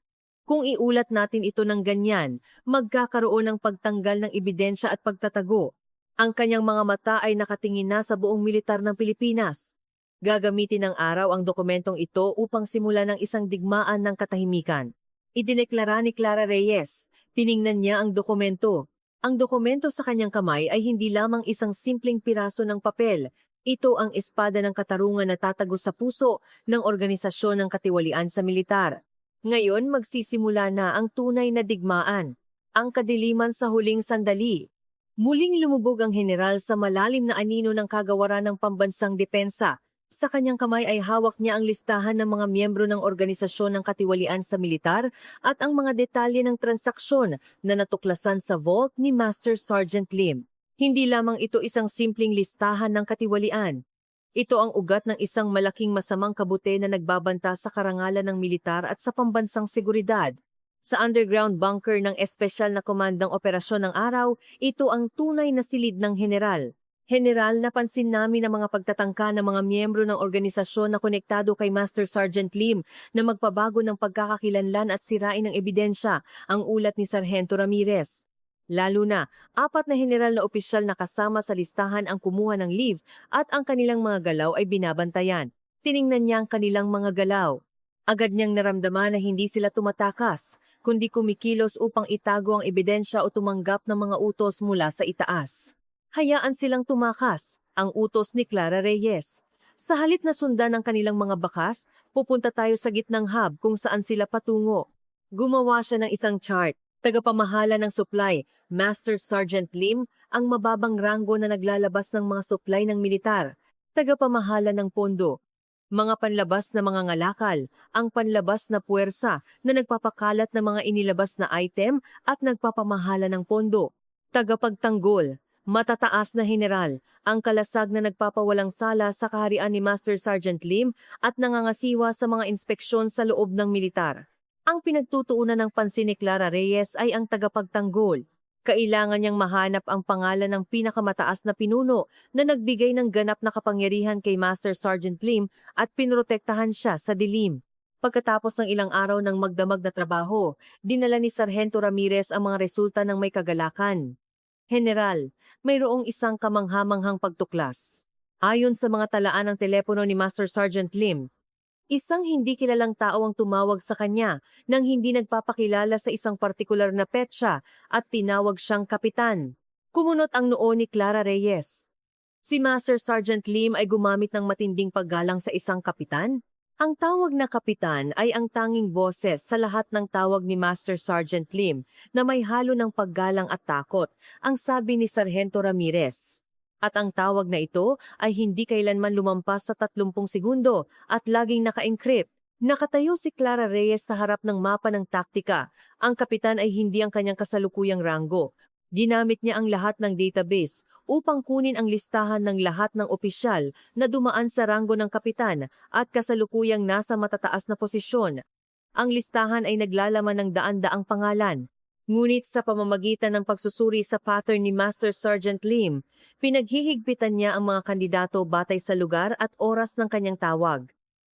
Kung iulat natin ito ng ganyan, magkakaroon ng pagtanggal ng ebidensya at pagtatago. Ang kanyang mga mata ay nakatingin na sa buong militar ng Pilipinas. Gagamitin ng araw ang dokumentong ito upang simulan ng isang digmaan ng katahimikan. Idineklara ni Clara Reyes. Tiningnan niya ang dokumento. Ang dokumento sa kanyang kamay ay hindi lamang isang simpleng piraso ng papel. Ito ang espada ng katarungan na tatago sa puso ng organisasyon ng katiwalian sa militar. Ngayon magsisimula na ang tunay na digmaan, ang kadiliman sa huling sandali. Muling lumubog ang general sa malalim na anino ng kagawaran ng pambansang depensa. Sa kanyang kamay ay hawak niya ang listahan ng mga miyembro ng organisasyon ng katiwalian sa militar at ang mga detalye ng transaksyon na natuklasan sa vault ni Master Sergeant Lim. Hindi lamang ito isang simpleng listahan ng katiwalian. Ito ang ugat ng isang malaking masamang kabute na nagbabanta sa karangalan ng militar at sa pambansang seguridad. Sa underground bunker ng espesyal na komandang operasyon ng araw, ito ang tunay na silid ng general. General, napansin namin ang mga pagtatangka ng mga miyembro ng organisasyon na konektado kay Master Sergeant Lim na magpabago ng pagkakakilanlan at sirain ng ebidensya, ang ulat ni Sargento Ramirez. Lalo na, 4 na general na opisyal na kasama sa listahan ang kumuha ng leave at ang kanilang mga galaw ay binabantayan. Tiningnan niya ang kanilang mga galaw. Agad niyang naramdaman na hindi sila tumatakas, kundi kumikilos upang itago ang ebidensya o tumanggap ng mga utos mula sa itaas. Hayaan silang tumakas, ang utos ni Clara Reyes. Sa halip na sundan ang kanilang mga bakas, pupunta tayo sa gitnang hub kung saan sila patungo. Gumawa siya ng isang chart. Tagapamahala ng supply, Master Sergeant Lim, ang mababang ranggo na naglalabas ng mga supply ng militar. Tagapamahala ng pondo, mga panlabas na mga ngalakal, ang panlabas na puwersa na nagpapakalat ng mga inilabas na item at nagpapamahala ng pondo. Tagapagtanggol, matataas na general, ang kalasag na nagpapawalang sala sa kaharian ni Master Sergeant Lim at nangangasiwa sa mga inspeksyon sa loob ng militar. Ang pinagtutuunan ng pansin ni Clara Reyes ay ang tagapagtanggol. Kailangan niyang mahanap ang pangalan ng pinakamataas na pinuno na nagbigay ng ganap na kapangyarihan kay Master Sergeant Lim at pinrotektahan siya sa dilim. Pagkatapos ng ilang araw ng magdamag na trabaho, dinala ni Sargento Ramirez ang mga resulta ng may kagalakan. General, mayroong isang kamanghamanghang pagtuklas. Ayon sa mga talaan ng telepono ni Master Sergeant Lim, isang hindi kilalang tao ang tumawag sa kanya nang hindi nagpapakilala sa isang partikular na petsa at tinawag siyang kapitan. Kumunot ang noo ni Clara Reyes. Si Master Sergeant Lim ay gumamit ng matinding paggalang sa isang kapitan? Ang tawag na kapitan ay ang tanging boses sa lahat ng tawag ni Master Sergeant Lim na may halo ng paggalang at takot, ang sabi ni Sargento Ramirez. At ang tawag na ito ay hindi kailanman lumampas sa 30 segundo at laging naka-encrypt. Nakatayo si Clara Reyes sa harap ng mapa ng taktika. Ang kapitan ay hindi ang kanyang kasalukuyang ranggo. Ginamit niya ang lahat ng database upang kunin ang listahan ng lahat ng opisyal na dumaan sa ranggo ng kapitan at kasalukuyang nasa matataas na posisyon. Ang listahan ay naglalaman ng daan-daang pangalan. Ngunit sa pamamagitan ng pagsusuri sa pattern ni Master Sergeant Lim, pinaghihigpitan niya ang mga kandidato batay sa lugar at oras ng kanyang tawag.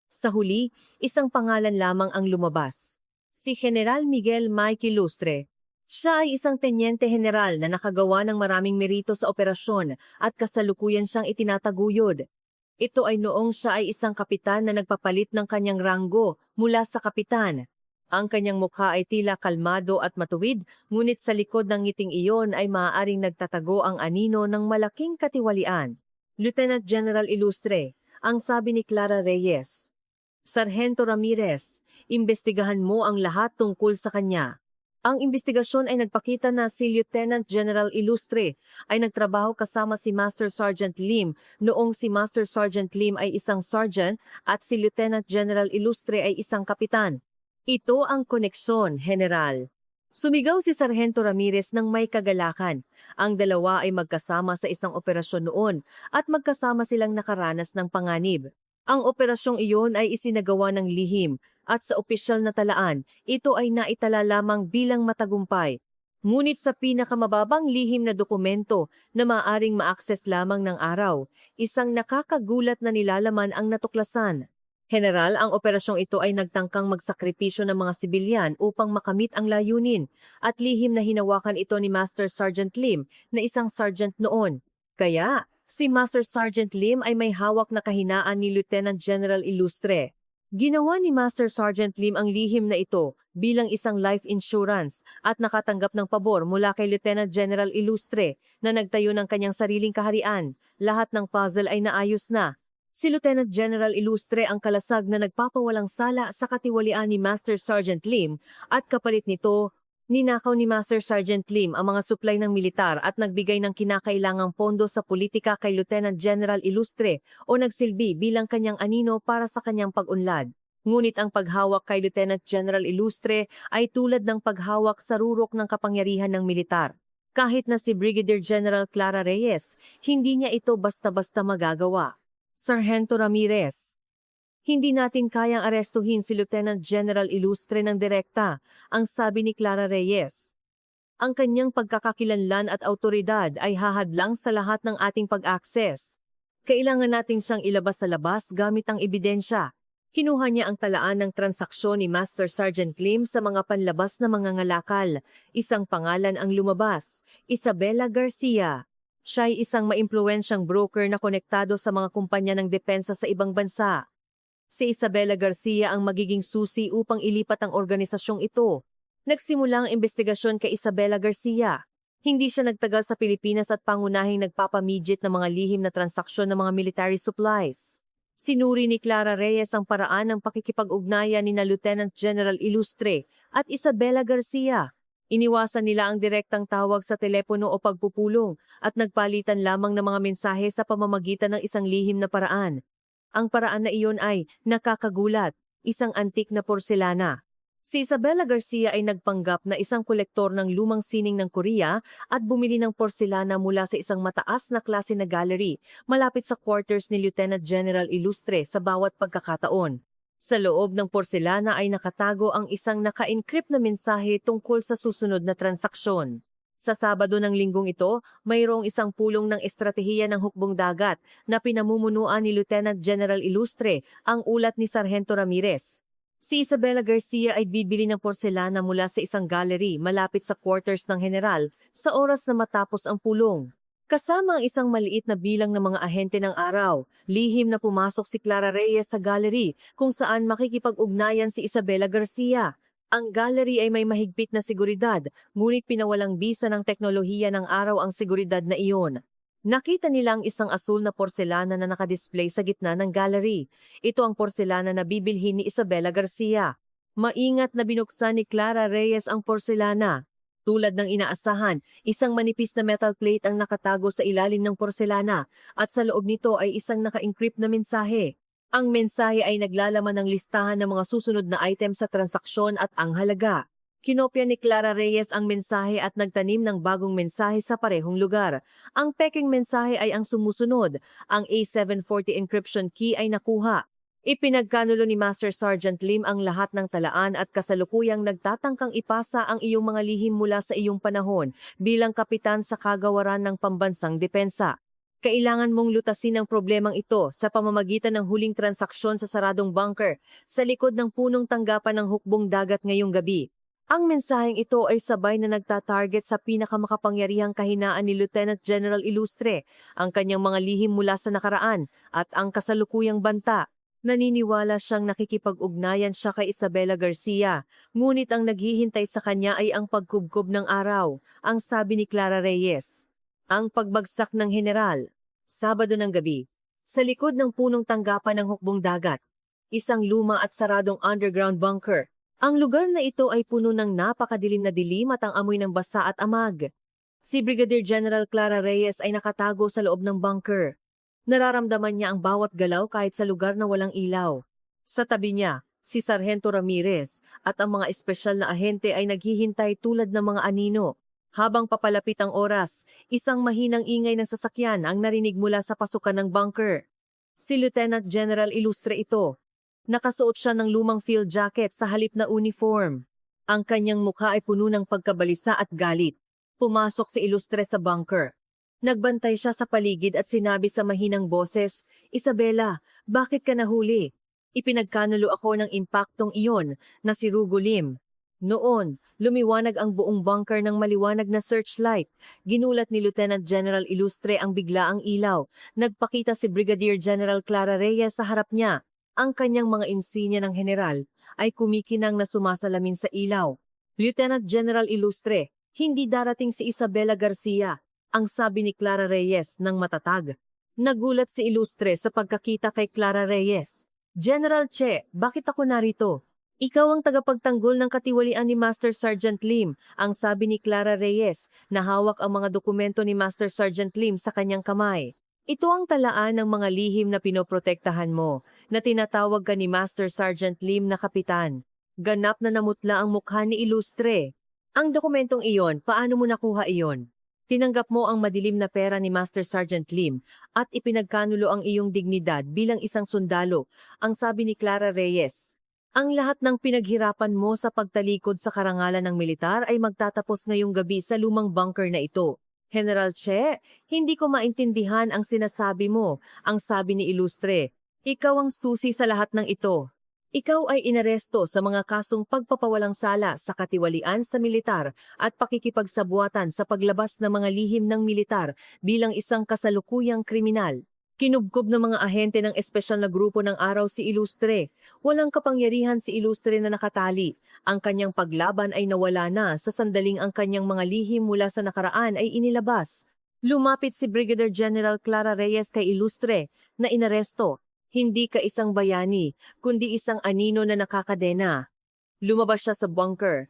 Sa huli, isang pangalan lamang ang lumabas. Si General Miguel Mike Ilustre. Siya ay isang tenyente general na nakagawa ng maraming merito sa operasyon at kasalukuyan siyang itinataguyod. Ito ay noong siya ay isang kapitan na nagpapalit ng kanyang ranggo mula sa kapitan. Ang kanyang mukha ay tila kalmado at matuwid, ngunit sa likod ng ngiting iyon ay maaaring nagtatago ang anino ng malaking katiwalian. Lieutenant General Ilustre, ang sabi ni Clara Reyes. Sargento Ramirez, imbestigahan mo ang lahat tungkol sa kanya. Ang imbestigasyon ay nagpakita na si Lieutenant General Ilustre ay nagtrabaho kasama si Master Sergeant Lim noong si Master Sergeant Lim ay isang sergeant at si Lieutenant General Ilustre ay isang kapitan. Ito ang koneksyon, General. Sumigaw si Sargento Ramirez ng may kagalakan. Ang dalawa ay magkasama sa isang operasyon noon at magkasama silang nakaranas ng panganib. Ang operasyong iyon ay isinagawa ng lihim at sa opisyal na talaan, ito ay naitala lamang bilang matagumpay. Ngunit sa pinakamababang lihim na dokumento na maaring ma-access lamang ng araw, isang nakakagulat na nilalaman ang natuklasan. General, ang operasyong ito ay nagtangkang magsakripisyo ng mga sibilyan upang makamit ang layunin at lihim na hinawakan ito ni Master Sergeant Lim na isang sergeant noon. Kaya, si Master Sergeant Lim ay may hawak na kahinaan ni Lieutenant General Ilustre. Ginawa ni Master Sergeant Lim ang lihim na ito bilang isang life insurance at nakatanggap ng pabor mula kay Lieutenant General Ilustre na nagtayo ng kanyang sariling kaharian. Lahat ng puzzle ay naayos na. Si Lieutenant General Ilustre ang kalasag na nagpapawalang sala sa katiwalian ni Master Sergeant Lim at kapalit nito, ninakaw ni Master Sergeant Lim ang mga suplay ng militar at nagbigay ng kinakailangang pondo sa politika kay Lieutenant General Ilustre o nagsilbi bilang kanyang anino para sa kanyang pag-unlad. Ngunit ang paghawak kay Lieutenant General Ilustre ay tulad ng paghawak sa rurok ng kapangyarihan ng militar. Kahit na si Brigadier General Clara Reyes, hindi niya ito basta-basta magagawa. Sargento Ramirez. Hindi natin kayang arestuhin si Lieutenant General Ilustre ng direkta, ang sabi ni Clara Reyes. Ang kanyang pagkakakilanlan at autoridad ay hahadlang sa lahat ng ating pag-access. Kailangan natin siyang ilabas sa labas gamit ang ebidensya. Kinuha niya ang talaan ng transaksyon ni Master Sergeant Lim sa mga panlabas na mga ngalakal. Isang pangalan ang lumabas, Isabela Garcia. Siya ay isang maimpluwensyang broker na konektado sa mga kumpanya ng depensa sa ibang bansa. Si Isabela Garcia ang magiging susi upang ilipat ang organisasyong ito. Nagsimula ang investigasyon kay Isabela Garcia. Hindi siya nagtagal sa Pilipinas at pangunahing nagpapamidget ng mga lihim na transaksyon ng mga military supplies. Sinuri ni Clara Reyes ang paraan ng pakikipag-ugnayan ni Lieutenant General Ilustre at Isabela Garcia. Iniwasan nila ang direktang tawag sa telepono o pagpupulong at nagpalitan lamang ng mga mensahe sa pamamagitan ng isang lihim na paraan. Ang paraan na iyon ay nakakagulat, isang antik na porselana. Si Isabela Garcia ay nagpanggap na isang kolektor ng lumang sining ng Korea at bumili ng porselana mula sa isang mataas na klase na gallery malapit sa quarters ni Lieutenant General Ilustre sa bawat pagkakataon. Sa loob ng porselana ay nakatago ang isang naka-encrypt na mensahe tungkol sa susunod na transaksyon. Sa Sabado ng linggong ito, mayroong isang pulong ng estratehiya ng hukbong dagat na pinamumunuan ni Lieutenant General Ilustre, ang ulat ni Sargento Ramirez. Si Isabela Garcia ay bibili ng porselana mula sa isang gallery malapit sa quarters ng general sa oras na matapos ang pulong. Kasama ang isang maliit na bilang ng mga ahente ng araw, lihim na pumasok si Clara Reyes sa gallery kung saan makikipag-ugnayan si Isabela Garcia. Ang gallery ay may mahigpit na seguridad, ngunit pinawalang bisa ng teknolohiya ng araw ang seguridad na iyon. Nakita nila ang isang asul na porselana na nakadisplay sa gitna ng gallery. Ito ang porselana na bibilhin ni Isabela Garcia. Maingat na binuksan ni Clara Reyes ang porselana. Tulad ng inaasahan, isang manipis na metal plate ang nakatago sa ilalim ng porselana at sa loob nito ay isang naka-encrypt na mensahe. Ang mensahe ay naglalaman ng listahan ng mga susunod na item sa transaksyon at ang halaga. Kinopya ni Clara Reyes ang mensahe at nagtanim ng bagong mensahe sa parehong lugar. Ang peking mensahe ay ang sumusunod. Ang A740 encryption key ay nakuha. Ipinagkanulo ni Master Sergeant Lim ang lahat ng talaan at kasalukuyang nagtatangkang ipasa ang iyong mga lihim mula sa iyong panahon bilang kapitan sa kagawaran ng pambansang depensa. Kailangan mong lutasin ang problemang ito sa pamamagitan ng huling transaksyon sa saradong bunker sa likod ng punong tanggapan ng hukbong dagat ngayong gabi. Ang mensaheng ito ay sabay na nagtatarget sa pinakamakapangyarihang kahinaan ni Lieutenant General Ilustre, ang kanyang mga lihim mula sa nakaraan at ang kasalukuyang banta. Naniniwala siyang nakikipag-ugnayan siya kay Isabela Garcia, ngunit ang naghihintay sa kanya ay ang pagkubkob ng araw, ang sabi ni Clara Reyes. Ang pagbagsak ng general, Sabado ng gabi, sa likod ng punong tanggapan ng hukbong dagat, isang luma at saradong underground bunker. Ang lugar na ito ay puno ng napakadilim na dilim at ang amoy ng basa at amag. Si Brigadier General Clara Reyes ay nakatago sa loob ng bunker. Nararamdaman niya ang bawat galaw kahit sa lugar na walang ilaw. Sa tabi niya, si Sargento Ramirez at ang mga espesyal na ahente ay naghihintay tulad ng mga anino. Habang papalapit ang oras, isang mahinang ingay ng sasakyan ang narinig mula sa pasukan ng bunker. Si Lieutenant General Ilustre ito. Nakasuot siya ng lumang field jacket sa halip na uniform. Ang kanyang mukha ay puno ng pagkabalisa at galit. Pumasok si Ilustre sa bunker. Nagbantay siya sa paligid at sinabi sa mahinang boses, "Isabela, bakit ka nahuli?" Ipinagkanulo ako ng impaktong iyon na si Rugo Lim. Noon, lumiwanag ang buong bunker ng maliwanag na searchlight. Ginulat ni Lieutenant General Ilustre ang biglaang ilaw. Nagpakita si Brigadier General Clara Reyes sa harap niya. Ang kanyang mga insinya ng general ay kumikinang na sumasalamin sa ilaw. Lieutenant General Ilustre, hindi darating si Isabela Garcia, ang sabi ni Clara Reyes ng matatag. Nagulat si Ilustre sa pagkakita kay Clara Reyes. "General Che, bakit ako narito?" "Ikaw ang tagapagtanggol ng katiwalian ni Master Sergeant Lim," ang sabi ni Clara Reyes, na hawak ang mga dokumento ni Master Sergeant Lim sa kanyang kamay. "Ito ang talaan ng mga lihim na pinoprotektahan mo, na tinatawag ka ni Master Sergeant Lim na kapitan." Ganap na namutla ang mukha ni Ilustre. "Ang dokumentong iyon, paano mo nakuha iyon?" Tinanggap mo ang madilim na pera ni Master Sergeant Lim at ipinagkanulo ang iyong dignidad bilang isang sundalo, ang sabi ni Clara Reyes. Ang lahat ng pinaghirapan mo sa pagtalikod sa karangalan ng militar ay magtatapos ngayong gabi sa lumang bunker na ito. General Che, hindi ko maintindihan ang sinasabi mo, ang sabi ni Ilustre. Ikaw ang susi sa lahat ng ito. Ikaw ay inaresto sa mga kasong pagpapawalang sala sa katiwalian sa militar at pakikipagsabuatan sa paglabas ng mga lihim ng militar bilang isang kasalukuyang kriminal. Kinubkob ng mga ahente ng espesyal na grupo ng araw si Ilustre. Walang kapangyarihan si Ilustre na nakatali. Ang kanyang paglaban ay nawala na sa sandaling ang kanyang mga lihim mula sa nakaraan ay inilabas. Lumapit si Brigadier General Clara Reyes kay Ilustre na inaresto. Hindi ka isang bayani, kundi isang anino na nakakadena. Lumabas siya sa bunker.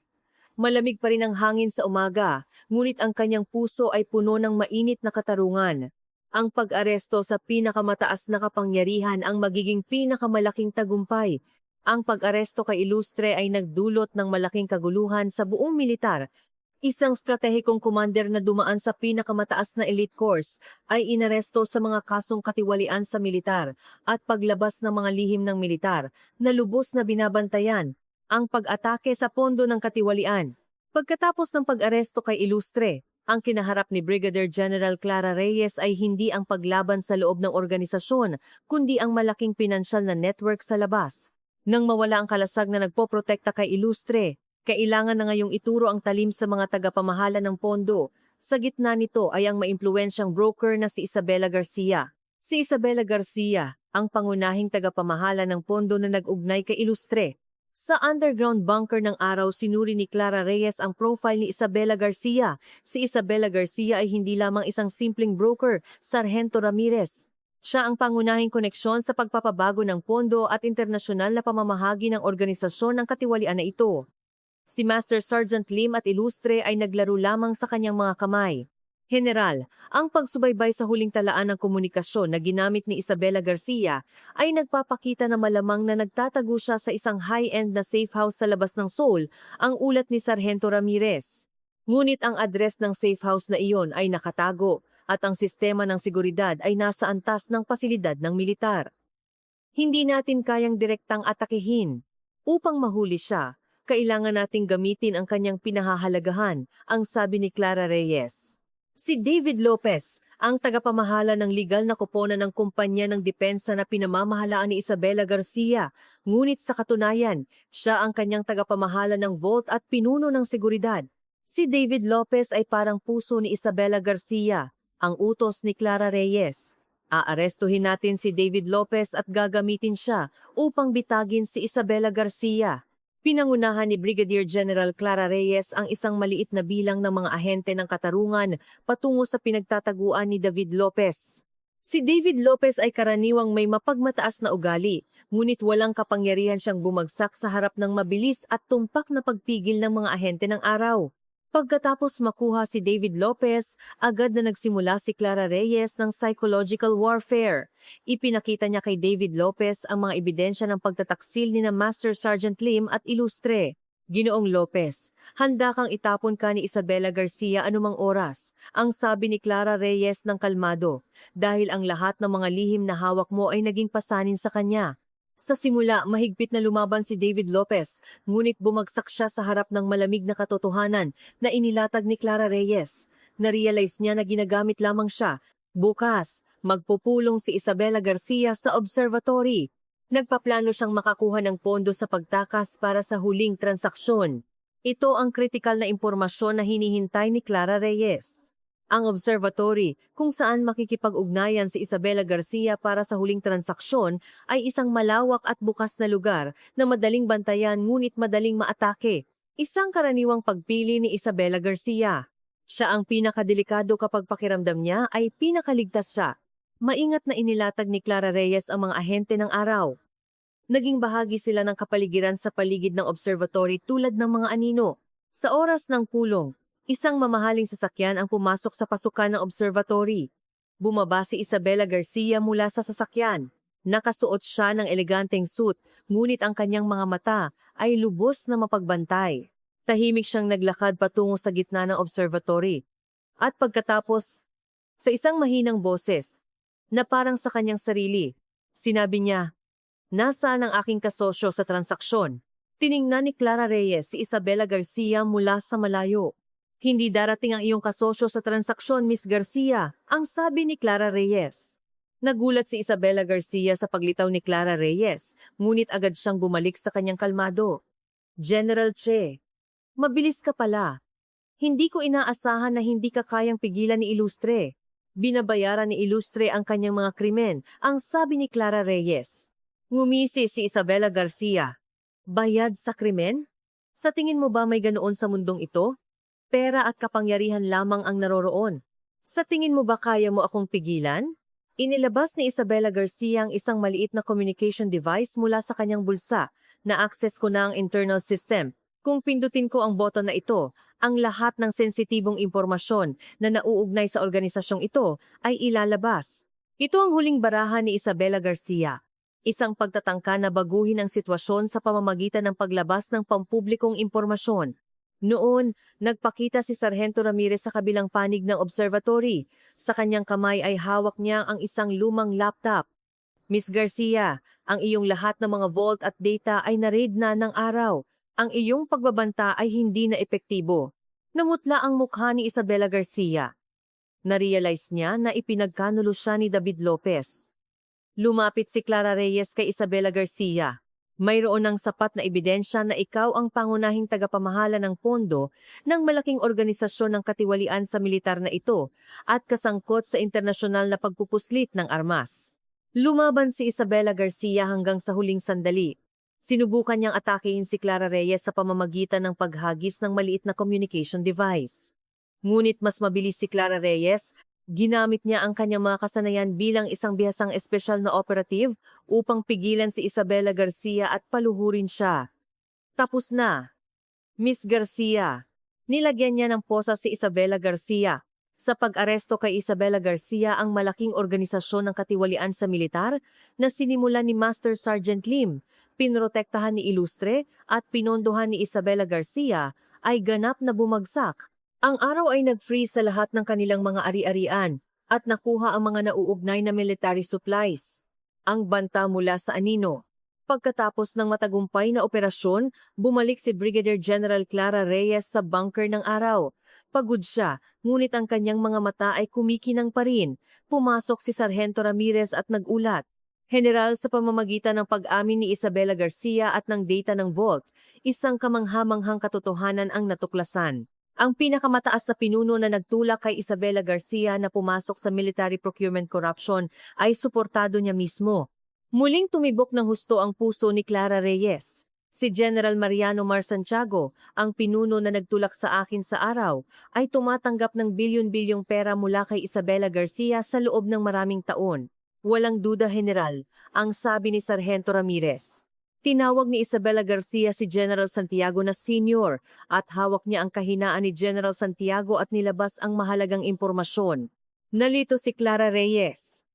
Malamig pa rin ang hangin sa umaga, ngunit ang kanyang puso ay puno ng mainit na katarungan. Ang pag-aresto sa pinakamataas na kapangyarihan ang magiging pinakamalaking tagumpay. Ang pag-aresto kay Ilustre ay nagdulot ng malaking kaguluhan sa buong militar. Isang stratehikong commander na dumaan sa pinakamataas na elite course ay inaresto sa mga kasong katiwalian sa militar at paglabas ng mga lihim ng militar na lubos na binabantayan ang pag-atake sa pondo ng katiwalian. Pagkatapos ng pag-aresto kay Ilustre, ang kinaharap ni Brigadier General Clara Reyes ay hindi ang paglaban sa loob ng organisasyon, kundi ang malaking pinansyal na network sa labas. Nang mawala ang kalasag na nagpoprotekta kay Ilustre, kailangan na ngayong ituro ang talim sa mga tagapamahala ng pondo. Sa gitna nito ay ang maimpluwensyang broker na si Isabela Garcia. Si Isabela Garcia, ang pangunahing tagapamahala ng pondo na nag-ugnay kay Ilustre. Sa underground bunker ng araw sinuri ni Clara Reyes ang profile ni Isabela Garcia. Si Isabela Garcia ay hindi lamang isang simpleng broker, Sargento Ramirez. Siya ang pangunahing koneksyon sa pagpapabago ng pondo at internasyonal na pamamahagi ng organisasyon ng katiwalian na ito. Si Master Sergeant Lim at Ilustre ay naglaro lamang sa kanyang mga kamay. General, ang pagsubaybay sa huling talaan ng komunikasyon na ginamit ni Isabela Garcia ay nagpapakita na malamang na nagtatago siya sa isang high-end na safe house sa labas ng Seoul, ang ulat ni Sargento Ramirez. Ngunit ang address ng safe house na iyon ay nakatago at ang sistema ng seguridad ay nasa antas ng pasilidad ng militar. Hindi natin kayang direktang atakihin. Upang mahuli siya, kailangan nating gamitin ang kanyang pinahahalagahan, ang sabi ni Clara Reyes. Si David Lopez, ang tagapamahala ng legal na koponan ng kumpanya ng depensa na pinamamahalaan ni Isabela Garcia, ngunit sa katunayan, siya ang kanyang tagapamahala ng vault at pinuno ng seguridad. Si David Lopez ay parang puso ni Isabela Garcia, ang utos ni Clara Reyes. Aarestuhin natin si David Lopez at gagamitin siya upang bitagin si Isabela Garcia. Pinangunahan ni Brigadier General Clara Reyes ang isang maliit na bilang ng mga ahente ng katarungan patungo sa pinagtataguan ni David Lopez. Si David Lopez ay karaniwang may mapagmataas na ugali, ngunit walang kapangyarihan siyang bumagsak sa harap ng mabilis at tumpak na pagpigil ng mga ahente ng araw. Pagkatapos makuha si David Lopez, agad na nagsimula si Clara Reyes ng psychological warfare. Ipinakita niya kay David Lopez ang mga ebidensya ng pagtataksil ni na Master Sergeant Lim at Ilustre. Ginoong Lopez, handa kang itapon ka ni Isabela Garcia anumang oras, ang sabi ni Clara Reyes ng kalmado, dahil ang lahat ng mga lihim na hawak mo ay naging pasanin sa kanya. Sa simula, mahigpit na lumaban si David Lopez, ngunit bumagsak siya sa harap ng malamig na katotohanan na inilatag ni Clara Reyes. Narealize niya na ginagamit lamang siya. Bukas, magpupulong si Isabela Garcia sa observatory. Nagpaplano siyang makakuha ng pondo sa pagtakas para sa huling transaksyon. Ito ang kritikal na impormasyon na hinihintay ni Clara Reyes. Ang observatory, kung saan makikipag-ugnayan si Isabela Garcia para sa huling transaksyon, ay isang malawak at bukas na lugar na madaling bantayan ngunit madaling maatake. Isang karaniwang pagpili ni Isabela Garcia. Siya ang pinakadelikado kapag pakiramdam niya ay pinakaligtas siya. Maingat na inilatag ni Clara Reyes ang mga ahente ng araw. Naging bahagi sila ng kapaligiran sa paligid ng observatory tulad ng mga anino. Sa oras ng pulong, isang mamahaling sasakyan ang pumasok sa pasukan ng observatory. Bumaba si Isabela Garcia mula sa sasakyan. Nakasuot siya ng eleganteng suit, ngunit ang kanyang mga mata ay lubos na mapagbantay. Tahimik siyang naglakad patungo sa gitna ng observatory. At pagkatapos, sa isang mahinang boses, na parang sa kanyang sarili, sinabi niya, "Nasaan ang aking kasosyo sa transaksyon?" Tiningnan ni Clara Reyes si Isabela Garcia mula sa malayo. "Hindi darating ang iyong kasosyo sa transaksyon, Miss Garcia," ang sabi ni Clara Reyes. Nagulat si Isabela Garcia sa paglitaw ni Clara Reyes, ngunit agad siyang bumalik sa kanyang kalmado. "General Che, mabilis ka pala. Hindi ko inaasahan na hindi ka kayang pigilan ni Ilustre. Binabayaran ni Ilustre ang kanyang mga krimen," ang sabi ni Clara Reyes. Ngumisi si Isabela Garcia. "Bayad sa krimen? Sa tingin mo ba may ganoon sa mundong ito? Pera at kapangyarihan lamang ang naroroon. Sa tingin mo ba kaya mo akong pigilan?" Inilabas ni Isabela Garcia ang isang maliit na communication device mula sa kanyang bulsa. "Na-access ko na ang internal system. Kung pindutin ko ang button na ito, ang lahat ng sensitibong impormasyon na nauugnay sa organisasyong ito ay ilalabas." Ito ang huling baraha ni Isabela Garcia. Isang pagtatangka na baguhin ang sitwasyon sa pamamagitan ng paglabas ng pampublikong impormasyon. Noon, nagpakita si Sargento Ramirez sa kabilang panig ng observatory. Sa kanyang kamay ay hawak niya ang isang lumang laptop. "Miss Garcia, ang iyong lahat ng mga vault at data ay na-raid na ng araw. Ang iyong pagbabanta ay hindi na epektibo." Namutla ang mukha ni Isabela Garcia. Narealize niya na ipinagkanulo siya ni David Lopez. Lumapit si Clara Reyes kay Isabela Garcia. "Mayroon ng sapat na ebidensya na ikaw ang pangunahing tagapamahala ng pondo ng malaking organisasyon ng katiwalian sa militar na ito at kasangkot sa internasyonal na pagpupuslit ng armas." Lumaban si Isabela Garcia hanggang sa huling sandali. Sinubukan niyang atakehin si Clara Reyes sa pamamagitan ng paghagis ng maliit na communication device. Ngunit mas mabilis si Clara Reyes. Ginamit niya ang kanyang mga kasanayan bilang isang bihasang espesyal na operative upang pigilan si Isabela Garcia at paluhurin siya. "Tapos na, Miss Garcia." Nilagyan niya ng posa si Isabela Garcia. Sa pag-aresto kay Isabela Garcia ang malaking organisasyon ng katiwalian sa militar na sinimulan ni Master Sergeant Lim, pinrotektahan ni Ilustre at pinondohan ni Isabela Garcia ay ganap na bumagsak. Ang araw ay nag-freeze sa lahat ng kanilang mga ari-arian at nakuha ang mga nauugnay na military supplies. Ang banta mula sa anino. Pagkatapos ng matagumpay na operasyon, bumalik si Brigadier General Clara Reyes sa bunker ng araw. Pagod siya, ngunit ang kanyang mga mata ay kumikinang pa rin. Pumasok si Sargento Ramirez at nagulat. "General, sa pamamagitan ng pag-amin ni Isabela Garcia at ng data ng Vault, isang kamanghamanghang katotohanan ang natuklasan. Ang pinakamataas na pinuno na nagtulak kay Isabela Garcia na pumasok sa military procurement corruption ay suportado niya mismo." Muling tumibok ng husto ang puso ni Clara Reyes. Si General Mariano Mar Santiago, ang pinuno na nagtulak sa akin sa araw, ay tumatanggap ng bilyon-bilyong pera mula kay Isabela Garcia sa loob ng maraming taon. "Walang duda, General," ang sabi ni Sargento Ramirez. Tinawag ni Isabela Garcia si General Santiago na senior at hawak niya ang kahinaan ni General Santiago at nilabas ang mahalagang impormasyon. Nalito si Clara Reyes.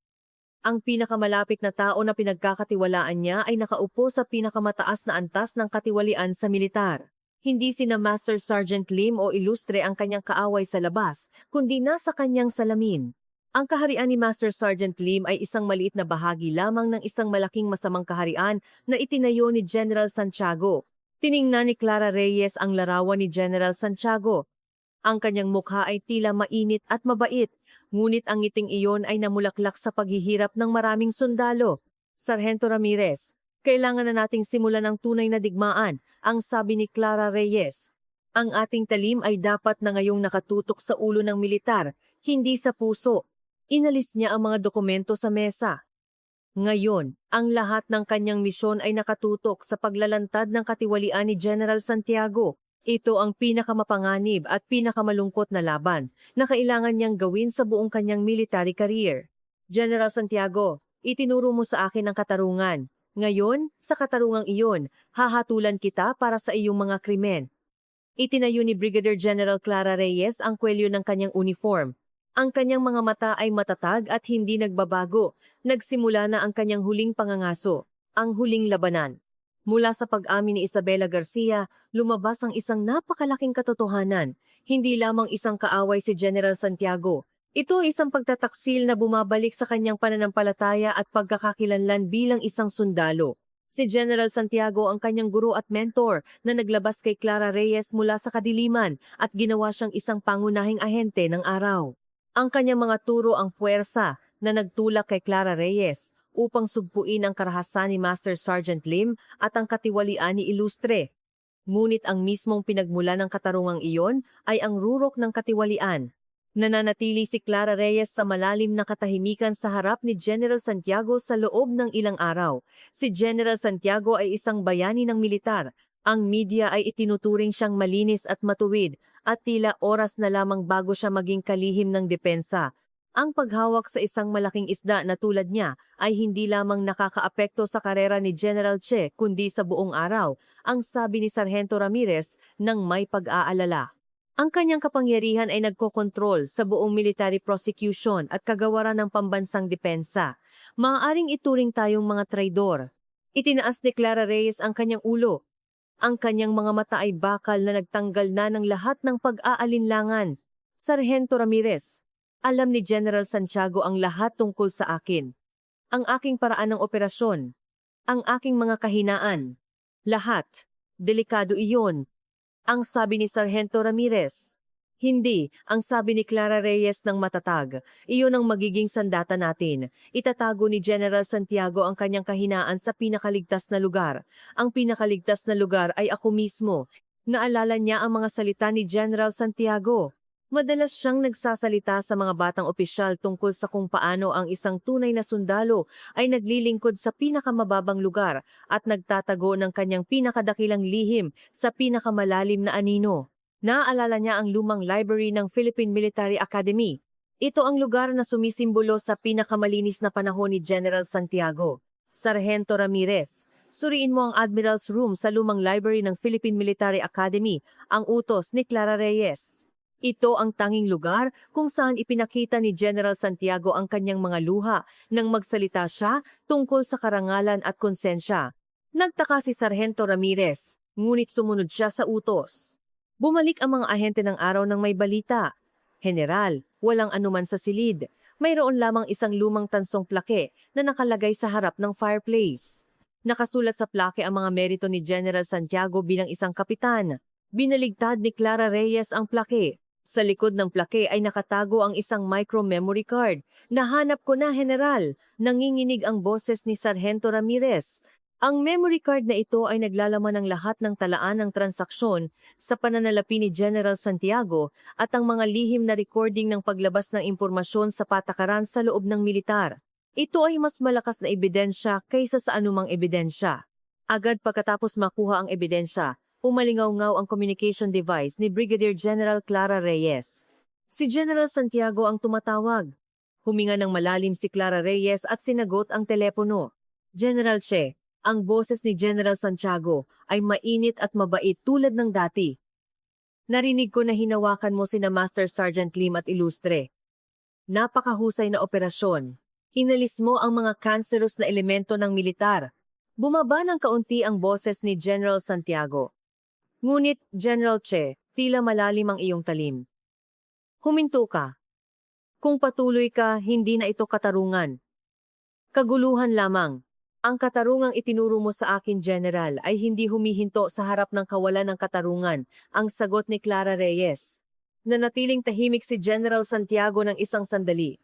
Ang pinakamalapit na tao na pinagkakatiwalaan niya ay nakaupo sa pinakamataas na antas ng katiwalian sa militar. Hindi sina Master Sergeant Lim o Ilustre ang kanyang kaaway sa labas, kundi nasa kanyang salamin. Ang kaharian ni Master Sergeant Lim ay isang maliit na bahagi lamang ng isang malaking masamang kaharian na itinayo ni General Santiago. Tiningnan ni Clara Reyes ang larawan ni General Santiago. Ang kanyang mukha ay tila mainit at mabait, ngunit ang ngiting iyon ay namulaklak sa paghihirap ng maraming sundalo. "Sargento Ramirez, kailangan na nating simulan ang tunay na digmaan," ang sabi ni Clara Reyes. "Ang ating talim ay dapat na ngayong nakatutok sa ulo ng militar, hindi sa puso." Inalis niya ang mga dokumento sa mesa. Ngayon, ang lahat ng kanyang misyon ay nakatutok sa paglalantad ng katiwalian ni General Santiago. Ito ang pinakamapanganib at pinakamalungkot na laban na kailangan niyang gawin sa buong kanyang military career. "General Santiago, itinuro mo sa akin ang katarungan. Ngayon, sa katarungang iyon, hahatulan kita para sa iyong mga krimen." Itinayo ni Brigadier General Clara Reyes ang kwelyo ng kanyang uniform. Ang kanyang mga mata ay matatag at hindi nagbabago. Nagsimula na ang kanyang huling pangangaso, ang huling labanan. Mula sa pag-amin ni Isabela Garcia, lumabas ang isang napakalaking katotohanan. Hindi lamang isang kaaway si General Santiago. Ito ay isang pagtataksil na bumabalik sa kanyang pananampalataya at pagkakakilanlan bilang isang sundalo. Si General Santiago ang kanyang guro at mentor na naglabas kay Clara Reyes mula sa kadiliman at ginawa siyang isang pangunahing ahente ng araw. Ang kanyang mga turo ang puwersa na nagtulak kay Clara Reyes upang sugpuin ang karahasan ni Master Sergeant Lim at ang katiwalian ni Ilustre. Ngunit ang mismong pinagmula ng katarungang iyon ay ang rurok ng katiwalian. Nananatili si Clara Reyes sa malalim na katahimikan sa harap ni General Santiago sa loob ng ilang araw. Si General Santiago ay isang bayani ng militar. Ang media ay itinuturing siyang malinis at matuwid at tila oras na lamang bago siya maging kalihim ng depensa. Ang paghawak sa isang malaking isda na tulad niya ay hindi lamang nakakaapekto sa karera ni General Che kundi sa buong araw, ang sabi ni Sargento Ramirez nang may pag-aalala. Ang kanyang kapangyarihan ay nagkokontrol sa buong military prosecution at kagawaran ng pambansang depensa. Maaaring ituring tayong mga traidor. Itinaas ni Clara Reyes ang kanyang ulo. Ang kanyang mga mata ay bakal na nagtanggal na ng lahat ng pag-aalinlangan. Sargento Ramirez, alam ni General Santiago ang lahat tungkol sa akin. Ang aking paraan ng operasyon. Ang aking mga kahinaan. Lahat. Delikado iyon. Ang sabi ni Sargento Ramirez. Hindi, ang sabi ni Clara Reyes ng matatag. Iyon ang magiging sandata natin. Itatago ni General Santiago ang kanyang kahinaan sa pinakaligtas na lugar. Ang pinakaligtas na lugar ay ako mismo. Naalala niya ang mga salita ni General Santiago. Madalas siyang nagsasalita sa mga batang opisyal tungkol sa kung paano ang isang tunay na sundalo ay naglilingkod sa pinakamababang lugar at nagtatago ng kanyang pinakadakilang lihim sa pinakamalalim na anino. Naaalala niya ang lumang library ng Philippine Military Academy. Ito ang lugar na sumisimbolo sa pinakamalinis na panahon ni General Santiago. Sargento Ramirez, suriin mo ang Admiral's Room sa lumang library ng Philippine Military Academy, ang utos ni Clara Reyes. Ito ang tanging lugar kung saan ipinakita ni General Santiago ang kanyang mga luha nang magsalita siya tungkol sa karangalan at konsensya. Nagtaka si Sargento Ramirez, ngunit sumunod siya sa utos. Bumalik ang mga ahente ng araw ng may balita. General, walang anuman sa silid. Mayroon lamang isang lumang tansong plake na nakalagay sa harap ng fireplace. Nakasulat sa plake ang mga merito ni General Santiago bilang isang kapitan. Binaligtad ni Clara Reyes ang plake. Sa likod ng plake ay nakatago ang isang micro-memory card. Nahanap ko na, General. Nanginginig ang boses ni Sargento Ramirez. Ang memory card na ito ay naglalaman ng lahat ng talaan ng transaksyon sa pananalapi ni General Santiago at ang mga lihim na recording ng paglabas ng impormasyon sa patakaran sa loob ng militar. Ito ay mas malakas na ebidensya kaysa sa anumang ebidensya. Agad pagkatapos makuha ang ebidensya, umalingaw-ngaw ang communication device ni Brigadier General Clara Reyes. Si General Santiago ang tumatawag. Huminga ng malalim si Clara Reyes at sinagot ang telepono. General Che, ang boses ni General Santiago ay mainit at mabait tulad ng dati. Narinig ko na hinawakan mo sina Master Sergeant Lim at Ilustre. Napakahusay na operasyon. Inalis mo ang mga cancerous na elemento ng militar. Bumaba ng kaunti ang boses ni General Santiago. Ngunit, General Che, tila malalim ang iyong talim. Huminto ka. Kung patuloy ka, hindi na ito katarungan. Kaguluhan lamang. Ang katarungang itinuro mo sa akin, General, ay hindi humihinto sa harap ng kawalan ng katarungan, ang sagot ni Clara Reyes. Nanatiling tahimik si General Santiago ng isang sandali.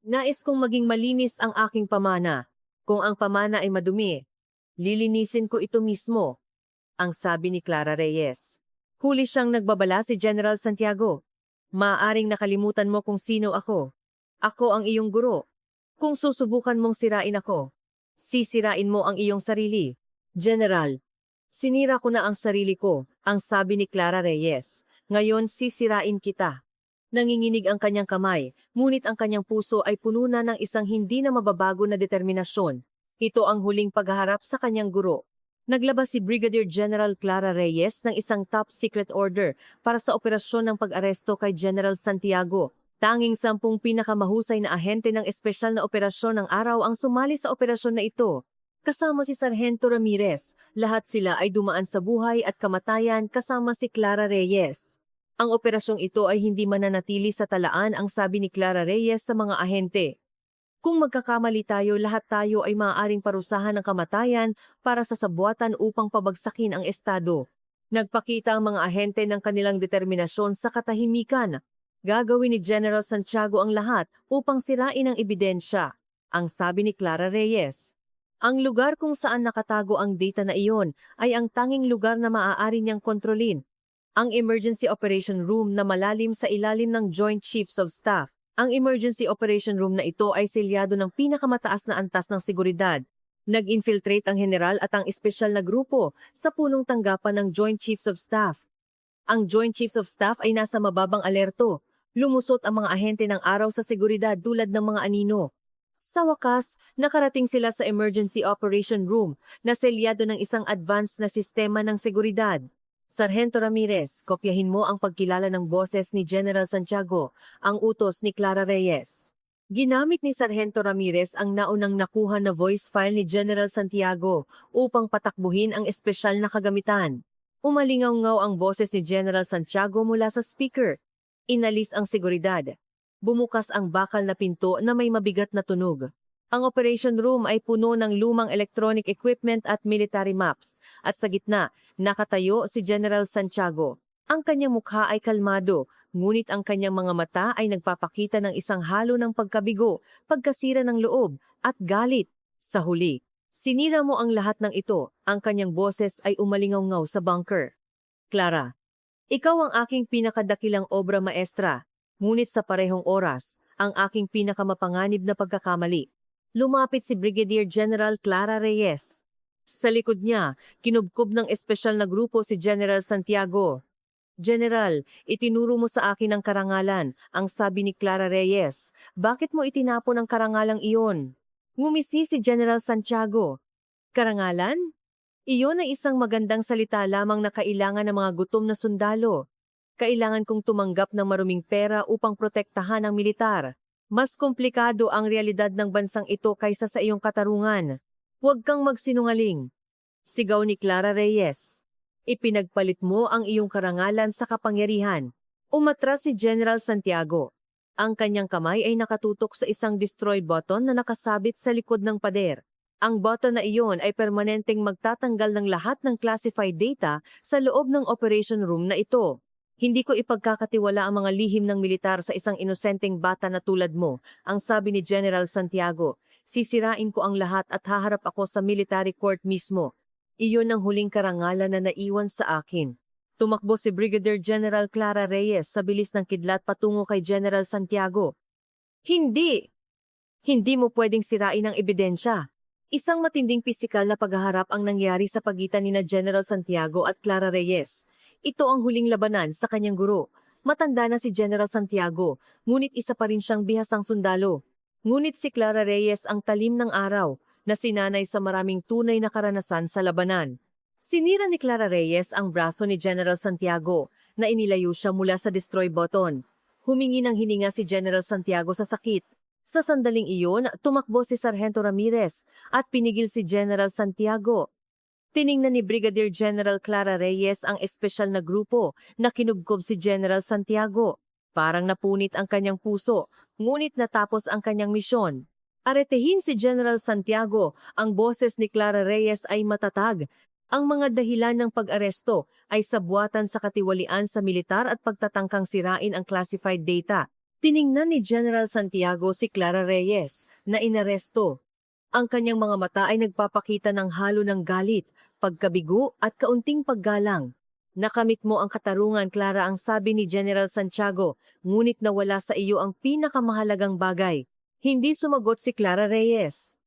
Nais kong maging malinis ang aking pamana. Kung ang pamana ay madumi, lilinisin ko ito mismo. Ang sabi ni Clara Reyes. Huli siyang nagbabala si General Santiago. Maaaring nakalimutan mo kung sino ako. Ako ang iyong guro. Kung susubukan mong sirain ako, sisirain mo ang iyong sarili. General, sinira ko na ang sarili ko, ang sabi ni Clara Reyes. Ngayon sisirain kita. Nanginginig ang kanyang kamay, ngunit ang kanyang puso ay puno na ng isang hindi na mababago na determinasyon. Ito ang huling paghaharap sa kanyang guro. Naglabas si Brigadier General Clara Reyes ng isang top secret order para sa operasyon ng pag-aresto kay General Santiago. Tanging 10 pinakamahusay na ahente ng espesyal na operasyon ng araw ang sumali sa operasyon na ito. kasama si Sargento Ramirez. Lahat sila ay dumaan sa buhay at kamatayan kasama si Clara Reyes. Ang operasyong ito ay hindi mananatili sa talaan, ang sabi ni Clara Reyes sa mga ahente. Kung magkakamali tayo, lahat tayo ay maaaring parusahan ng kamatayan para sa sabuatan upang pabagsakin ang estado. Nagpakita ang mga ahente ng kanilang determinasyon sa katahimikan. Gagawin ni General Santiago ang lahat upang sirain ang ebidensya, ang sabi ni Clara Reyes. Ang lugar kung saan nakatago ang data na iyon ay ang tanging lugar na maaari niyang kontrolin. Ang Emergency Operation Room na malalim sa ilalim ng Joint Chiefs of Staff. Ang Emergency Operation Room na ito ay selyado ng pinakamataas na antas ng seguridad. Nag-infiltrate ang general at ang espesyal na grupo sa punong tanggapan ng Joint Chiefs of Staff. Ang Joint Chiefs of Staff ay nasa mababang alerto. Lumusot ang mga ahente ng araw sa seguridad tulad ng mga anino. Sa wakas, nakarating sila sa Emergency Operation Room na selyado ng isang advanced na sistema ng seguridad. Sargento Ramirez, kopyahin mo ang pagkilala ng boses ni General Santiago, ang utos ni Clara Reyes. Ginamit ni Sargento Ramirez ang naunang nakuha na voice file ni General Santiago upang patakbuhin ang espesyal na kagamitan. Umalingaw-ngaw ang boses ni General Santiago mula sa speaker. Inalis ang seguridad. Bumukas ang bakal na pinto na may mabigat na tunog. Ang operation room ay puno ng lumang electronic equipment at military maps, at sa gitna, nakatayo si General Santiago. Ang kanyang mukha ay kalmado, ngunit ang kanyang mga mata ay nagpapakita ng isang halo ng pagkabigo, pagkasira ng loob, at galit. Sa huli, sinira mo ang lahat ng ito, ang kanyang boses ay umalingaw-ngaw sa bunker. Clara, ikaw ang aking pinakadakilang obra maestra, ngunit sa parehong oras, ang aking pinakamapanganib na pagkakamali. Lumapit si Brigadier General Clara Reyes. Sa likod niya, kinubkob ng espesyal na grupo si General Santiago. General, itinuro mo sa akin ang karangalan, ang sabi ni Clara Reyes. Bakit mo itinapon ang karangalang iyon? Ngumisi si General Santiago. Karangalan? Iyon ay isang magandang salita lamang na kailangan ng mga gutom na sundalo. Kailangan kong tumanggap ng maruming pera upang protektahan ang militar. Mas komplikado ang realidad ng bansang ito kaysa sa iyong katarungan. Huwag kang magsinungaling. Sigaw ni Clara Reyes. Ipinagpalit mo ang iyong karangalan sa kapangyarihan. Umatras si General Santiago. Ang kanyang kamay ay nakatutok sa isang destroy button na nakasabit sa likod ng pader. Ang button na iyon ay permanenteng magtatanggal ng lahat ng classified data sa loob ng operation room na ito. Hindi ko ipagkakatiwala ang mga lihim ng militar sa isang inosenteng bata na tulad mo, ang sabi ni General Santiago. Sisirain ko ang lahat at haharap ako sa military court mismo. Iyon ang huling karangalan na naiwan sa akin. Tumakbo si Brigadier General Clara Reyes sa bilis ng kidlat patungo kay General Santiago. Hindi! Hindi mo pwedeng sirain ang ebidensya. Isang matinding pisikal na paghaharap ang nangyari sa pagitan ni General Santiago at Clara Reyes. Ito ang huling labanan sa kanyang guro. Matanda na si General Santiago, ngunit isa pa rin siyang bihasang sundalo. Ngunit si Clara Reyes ang talim ng araw, na sinanay sa maraming tunay na karanasan sa labanan. Sinira ni Clara Reyes ang braso ni General Santiago, na inilayo siya mula sa destroy button. Humingi ng hininga si General Santiago sa sakit. Sa sandaling iyon, tumakbo si Sargento Ramirez at pinigil si General Santiago. Tiningnan ni Brigadier General Clara Reyes ang espesyal na grupo na kinubkob si General Santiago. Parang napunit ang kanyang puso, ngunit natapos ang kanyang misyon. Aretehin si General Santiago, ang boses ni Clara Reyes ay matatag. Ang mga dahilan ng pag-aresto ay sabuatan sa katiwalian sa militar at pagtatangkang sirain ang classified data. Tiningnan ni General Santiago si Clara Reyes na inaresto. Ang kanyang mga mata ay nagpapakita ng halo ng galit, pagkabigo at kaunting paggalang. Nakamit mo ang katarungan, Clara, ang sabi ni General Santiago, ngunit nawala sa iyo ang pinakamahalagang bagay. Hindi sumagot si Clara Reyes.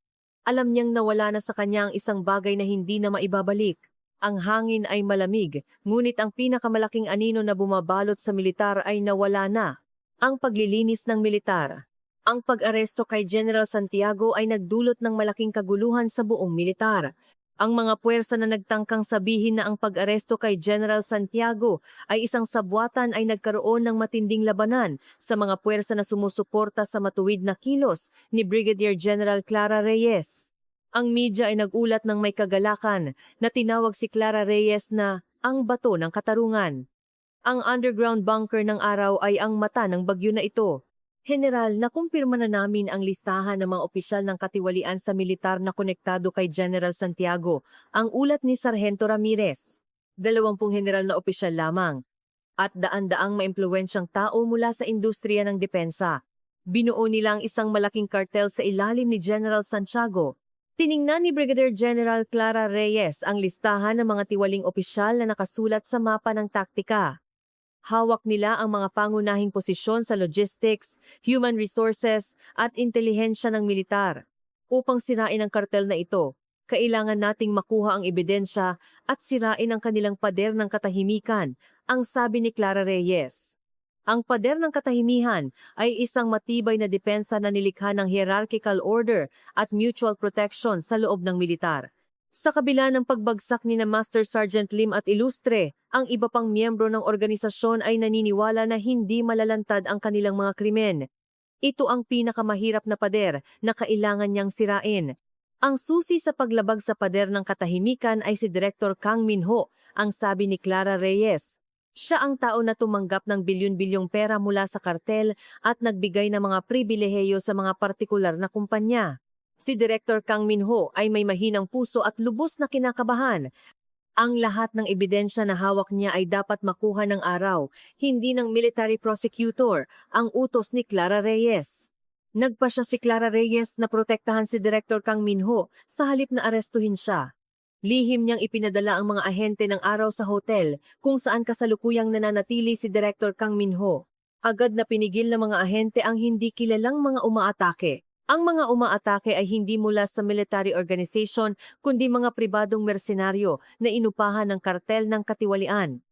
Alam niyang nawala na sa kanya ang isang bagay na hindi na maibabalik. Ang hangin ay malamig, ngunit ang pinakamalaking anino na bumabalot sa militar ay nawala na. Ang paglilinis ng militar. Ang pag-aresto kay General Santiago ay nagdulot ng malaking kaguluhan sa buong militar. Ang mga puwersa na nagtangkang sabihin na ang pag-aresto kay General Santiago ay isang sabwatan ay nagkaroon ng matinding labanan sa mga puwersa na sumusuporta sa matuwid na kilos ni Brigadier General Clara Reyes. Ang media ay nagulat ng may kagalakan na tinawag si Clara Reyes na ang bato ng katarungan. Ang underground bunker ng araw ay ang mata ng bagyo na ito. General, nakumpirma na namin ang listahan ng mga opisyal ng katiwalian sa militar na konektado kay General Santiago, ang ulat ni Sargento Ramirez. 20 general na opisyal lamang at daan-daang maimpluwensyang tao mula sa industriya ng depensa. Binuo nila ang isang malaking kartel sa ilalim ni General Santiago. Tiningnan ni Brigadier General Clara Reyes ang listahan ng mga tiwaling opisyal na nakasulat sa mapa ng taktika. Hawak nila ang mga pangunahing posisyon sa logistics, human resources at intelihensya ng militar. Upang sirain ang kartel na ito, kailangan nating makuha ang ebidensya at sirain ang kanilang pader ng katahimikan, ang sabi ni Clara Reyes. Ang pader ng katahimikan ay isang matibay na depensa na nilikha ng hierarchical order at mutual protection sa loob ng militar. Sa kabila ng pagbagsak ni na Master Sergeant Lim at Ilustre, ang iba pang miyembro ng organisasyon ay naniniwala na hindi malalantad ang kanilang mga krimen. Ito ang pinakamahirap na pader na kailangan niyang sirain. Ang susi sa paglabag sa pader ng katahimikan ay si Director Kang Minho, ang sabi ni Clara Reyes. Siya ang tao na tumanggap ng bilyon-bilyong pera mula sa kartel at nagbigay ng mga pribilehiyo sa mga partikular na kumpanya. Si Director Kang Minho ay may mahinang puso at lubos na kinakabahan. Ang lahat ng ebidensya na hawak niya ay dapat makuha ng araw, hindi ng military prosecutor, ang utos ni Clara Reyes. Nagpasya si Clara Reyes na protektahan si Director Kang Minho sa halip na arestuhin siya. Lihim niyang ipinadala ang mga ahente ng araw sa hotel kung saan kasalukuyang nananatili si Director Kang Minho. Agad na pinigil ng mga ahente ang hindi kilalang mga umaatake. Ang mga umaatake ay hindi mula sa military organization kundi mga pribadong mersenaryo na inupahan ng kartel ng katiwalian.